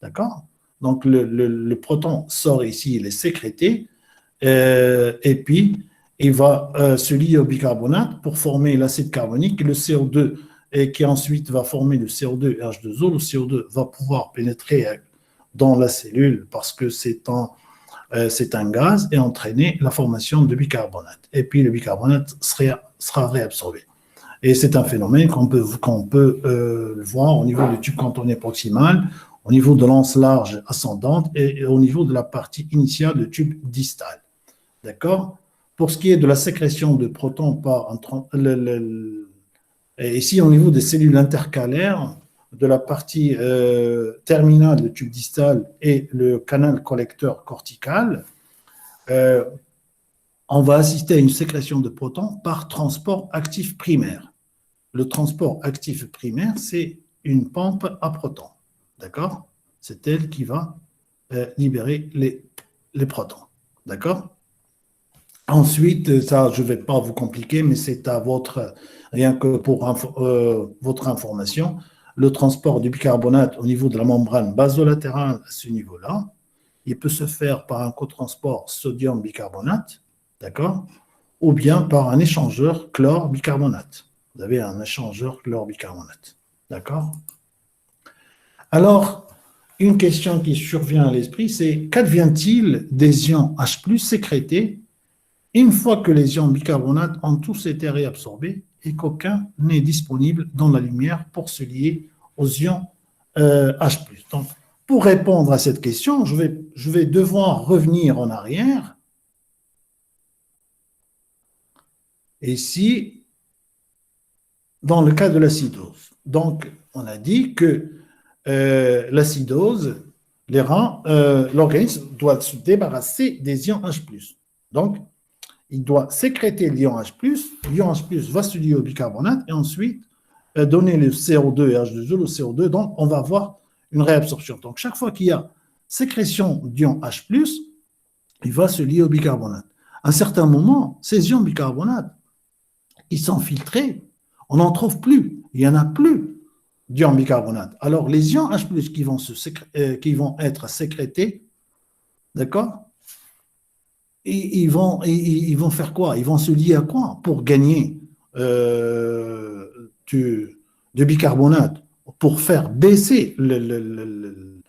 d'accord? Donc, le proton sort ici, il est sécrété, et puis, il va se lier au bicarbonate pour former l'acide carbonique, et le CO2, et qui ensuite va former le CO2 et H2O. Le CO2 va pouvoir pénétrer dans la cellule parce que c'est un gaz et entraîner la formation de bicarbonate. Et puis le bicarbonate sera réabsorbé. Et c'est un phénomène qu'on peut voir au niveau du tube cantonné proximal, au niveau de l'anse large ascendante et au niveau de la partie initiale du tube distal. D'accord? Pour ce qui est de la sécrétion de protons par et ici, au niveau des cellules intercalaires, de la partie terminale du tube distal et le canal collecteur cortical, on va assister à une sécrétion de protons par transport actif primaire. Le transport actif primaire, c'est une pompe à protons. D'accord? C'est elle qui va libérer les protons. D'accord? Ensuite, ça, je ne vais pas vous compliquer, mais c'est à rien que pour votre information, le transport du bicarbonate au niveau de la membrane basolatérale à ce niveau-là, il peut se faire par un cotransport sodium-bicarbonate, d'accord, ou bien par un échangeur chlore-bicarbonate. Vous avez un échangeur chlore-bicarbonate, d'accord? Alors, une question qui survient à l'esprit, c'est qu'advient-il des ions H+ sécrétés une fois que les ions bicarbonate ont tous été réabsorbés et qu'aucun n'est disponible dans la lumière pour se lier aux ions H+. Donc, pour répondre à cette question, je vais devoir revenir en arrière. Et ici, dans le cas de l'acidose. Donc, on a dit que l'acidose, l'organisme doit se débarrasser des ions H+. Donc, il doit sécréter l'ion H+, l'ion H+, va se lier au bicarbonate et ensuite donner le CO2 et H2O, le CO2, donc on va avoir une réabsorption. Donc chaque fois qu'il y a sécrétion d'ion H+, il va se lier au bicarbonate. À un certain moment, ces ions bicarbonate, ils sont filtrés, on n'en trouve plus, il n'y en a plus d'ion bicarbonate. Alors les ions H+, qui vont être sécrétés, d'accord, et ils vont faire quoi? Ils vont se lier à quoi pour gagner de bicarbonate pour faire baisser le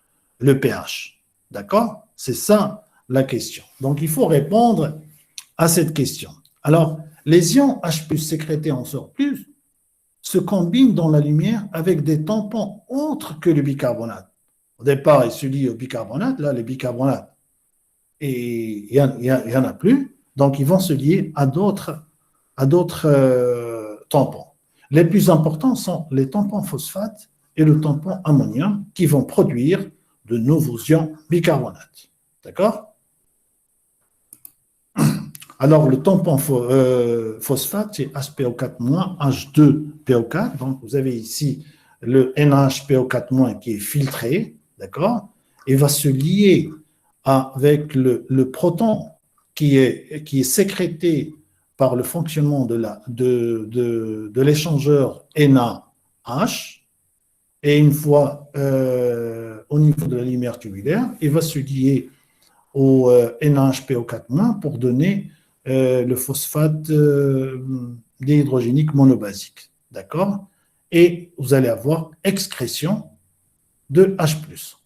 pH. D'accord? C'est ça la question. Donc, il faut répondre à cette question. Alors, les ions H+, sécrétés en surplus se combinent dans la lumière avec des tampons autres que le bicarbonate. Au départ, ils se lient au bicarbonate. Là, les bicarbonates, et il n'y en a plus. Donc, ils vont se lier à d'autres tampons. Les plus importants sont les tampons phosphate et le tampon ammonium qui vont produire de nouveaux ions bicarbonate. D'accord? Alors, le tampon phosphate, c'est HPO4-, H2PO4. Donc, vous avez ici le NaHPO4- qui est filtré, d'accord? Et va se lier avec le proton qui est sécrété par le fonctionnement de l'échangeur NaH. Et une fois au niveau de la lumière tubulaire, il va se lier au NaHPO4- pour donner le phosphate dihydrogénique monobasique. D'accord? Et vous allez avoir excrétion de H+.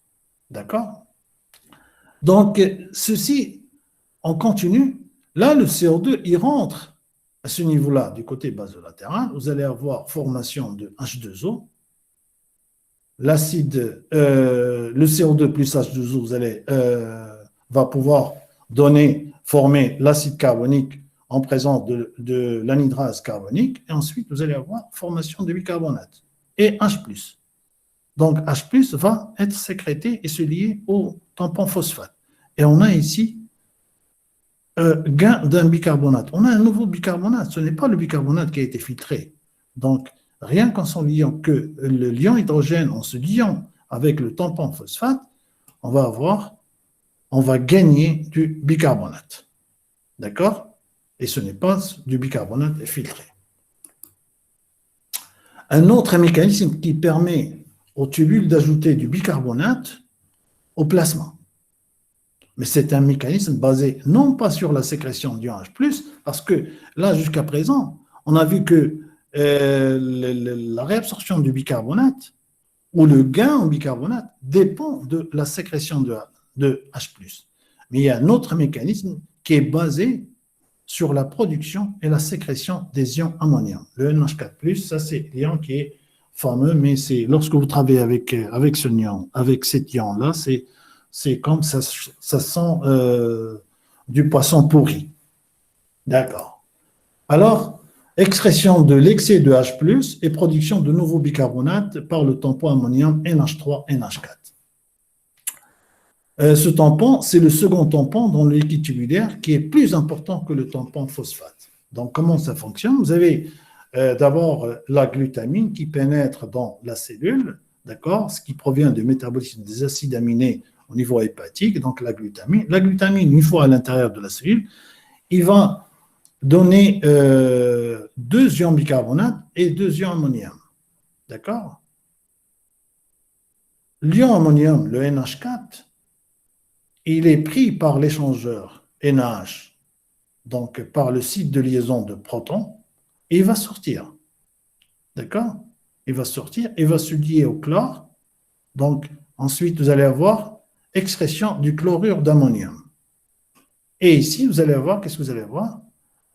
D'accord? Donc, ceci, on continue. Là, le CO2, il rentre à ce niveau-là, du côté basolatéral. Vous allez avoir formation de H2O. L'acide, le CO2 plus H2O, va pouvoir former l'acide carbonique en présence de l'anhydrase carbonique. Et ensuite, vous allez avoir formation de bicarbonate et H+. Donc, H+, va être sécrété et se lier au tampon phosphate. Et on a ici gain d'un bicarbonate. On a un nouveau bicarbonate. Ce n'est pas le bicarbonate qui a été filtré. Donc, rien qu'en se liant, que le liant hydrogène, en se liant avec le tampon phosphate, on va gagner du bicarbonate. D'accord? Et ce n'est pas du bicarbonate filtré. Un autre mécanisme qui permet aux tubules d'ajouter du bicarbonate au plasma. Mais c'est un mécanisme basé non pas sur la sécrétion d'ion H+, parce que là, jusqu'à présent, on a vu que la réabsorption du bicarbonate ou le gain en bicarbonate dépend de la sécrétion de H+. Mais il y a un autre mécanisme qui est basé sur la production et la sécrétion des ions ammonium. Le NH4+, ça c'est l'ion qui est fameux, mais c'est lorsque vous travaillez avec ce ion, avec cet ion-là, c'est comme ça sent du poisson pourri. D'accord. Alors, excrétion de l'excès de H+, et production de nouveaux bicarbonates par le tampon ammonium NH3, NH4. Ce tampon, c'est le second tampon dans le liquide tubulaire qui est plus important que le tampon phosphate. Donc, comment ça fonctionne? Vous avez d'abord la glutamine qui pénètre dans la cellule, d'accord, ce qui provient du métabolisme des acides aminés au niveau hépatique, donc la glutamine. La glutamine, une fois à l'intérieur de la cellule, il va donner 2 ions bicarbonate et 2 ions ammonium. D'accord? L'ion ammonium, le NH4, il est pris par l'échangeur NaH, donc par le site de liaison de protons, et il va sortir. D'accord? Il va sortir, il va se lier au chlore. Donc, ensuite, vous allez avoir excrétion du chlorure d'ammonium. Et ici, vous allez avoir, qu'est-ce que vous allez avoir?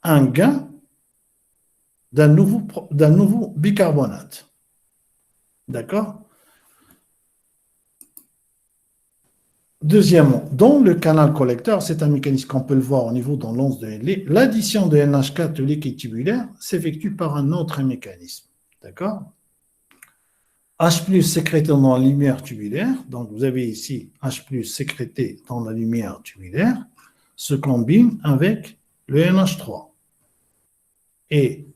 Un gain d'un nouveau bicarbonate. D'accord? Deuxièmement, dans le canal collecteur, c'est un mécanisme qu'on peut le voir au niveau dans l'once de Henle. L'addition de NH4 au liquide tubulaire s'effectue par un autre mécanisme. D'accord? H+ sécrété dans la lumière tubulaire, donc vous avez ici H+ sécrété dans la lumière tubulaire, se combine avec le NH3 et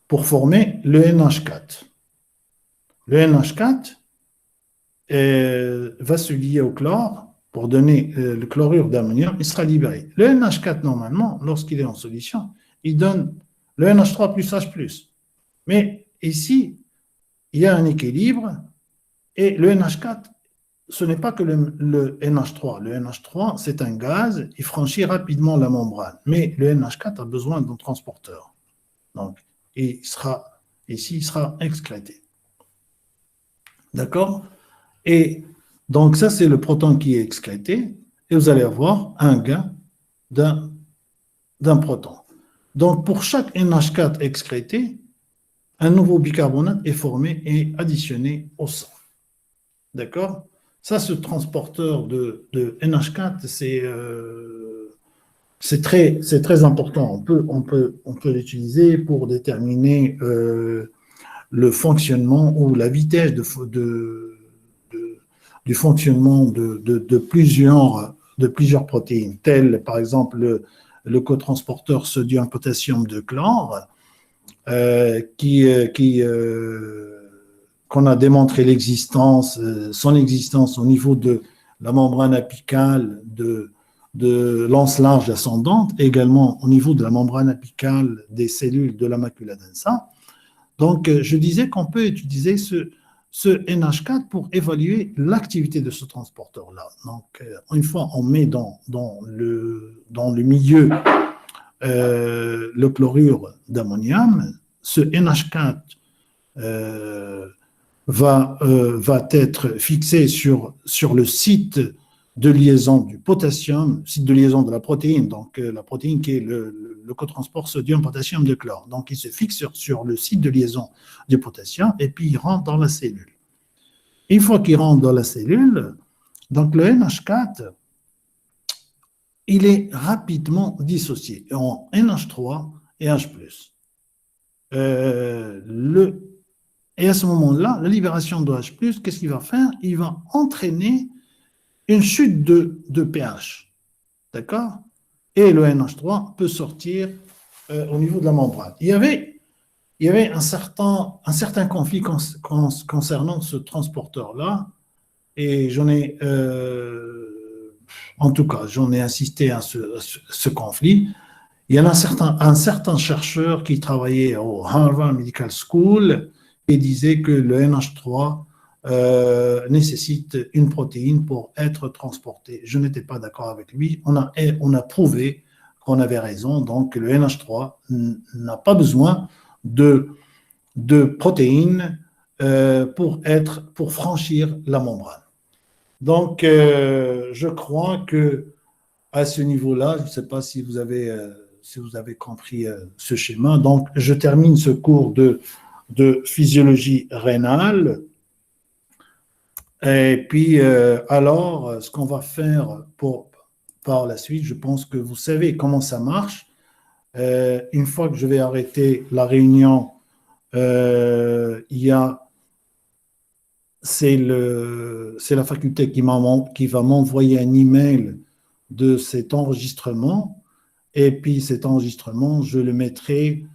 pour former le NH4. Le NH4 va se lier au chlore pour donner le chlorure d'ammonium, il sera libéré. Le NH4, normalement, lorsqu'il est en solution, il donne le NH3 plus H+. Mais ici, il y a un équilibre et le NH4, ce n'est pas que le NH3. Le NH3, c'est un gaz, il franchit rapidement la membrane. Mais le NH4 a besoin d'un transporteur. Donc, et ici, il sera excrété. D'accord? Et donc, ça, c'est le proton qui est excrété, et vous allez avoir un gain d'un proton. Donc, pour chaque NH4 excrété, un nouveau bicarbonate est formé et additionné au sang. D'accord? Ça, ce transporteur de NH4, c'est très important. On peut l'utiliser pour déterminer le fonctionnement ou la vitesse du fonctionnement de plusieurs protéines, telles par exemple le cotransporteur sodium-potassium de chlore, qu'on a démontré son existence au niveau de la membrane apicale de l'anse large ascendante, et également au niveau de la membrane apicale des cellules de la macula densa. Donc, je disais qu'on peut utiliser ce NH4 pour évaluer l'activité de ce transporteur-là. Donc, une fois on met dans le milieu le chlorure d'ammonium, ce NH4 va être fixé sur le site de liaison du potassium, site de liaison de la protéine, donc la protéine qui est le cotransport sodium-potassium de chlore. Donc, il se fixe sur le site de liaison du potassium et puis il rentre dans la cellule. Une fois qu'il rentre dans la cellule, donc le NH4, il est rapidement dissocié en NH3 et H+. Et à ce moment-là, la libération de H+, qu'est-ce qu'il va faire? Il va entraîner une chute de pH. D'accord? Et le NH3 peut sortir au niveau de la membrane. Il y avait un certain conflit concernant ce transporteur-là, et en tout cas, j'en ai assisté à ce conflit. Il y a un certain chercheur qui travaillait au Harvard Medical School et disait que le NH3 nécessite une protéine pour être transporté. Je n'étais pas d'accord avec lui. On a prouvé qu'on avait raison, donc le NH3 n'a pas besoin de protéines pour franchir la membrane. Donc, je crois que à ce niveau-là, je ne sais pas si vous avez compris ce schéma. Donc, je termine ce cours de physiologie rénale. Et puis, alors, ce qu'on va faire par la suite, je pense que vous savez comment ça marche. Une fois que je vais arrêter la réunion, c'est la faculté qui va m'envoyer un email de cet enregistrement, et puis cet enregistrement, je le mettrai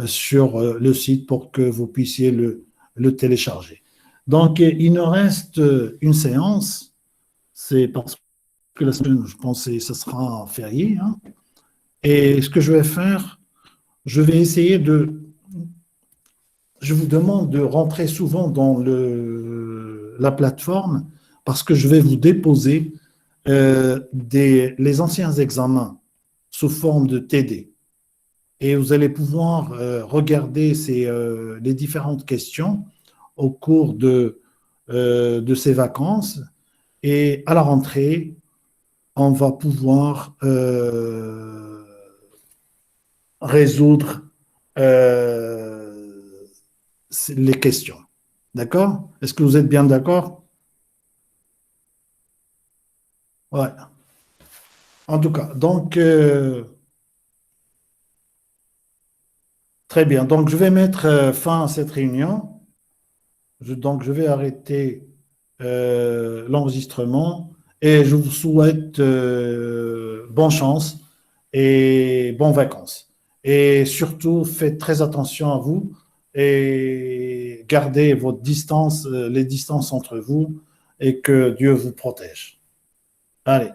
sur le site pour que vous puissiez le télécharger. Donc, il nous reste une séance, c'est parce que la semaine, je pensais, ce sera férié, hein. Et ce que je vais faire, je vais essayer je vous demande de rentrer souvent dans la plateforme parce que je vais vous déposer les anciens examens sous forme de TD. Et vous allez pouvoir regarder les différentes questions au cours de ces vacances. Et à la rentrée, on va pouvoir résoudre les questions. D'accord? Est-ce que vous êtes bien d'accord? Ouais. En tout cas, donc, très bien. Donc, je vais mettre fin à cette réunion. Donc, je vais arrêter l'enregistrement et je vous souhaite bonne chance et bonnes vacances. Et surtout, faites très attention à vous et gardez votre distance, les distances entre vous, et que Dieu vous protège. Allez.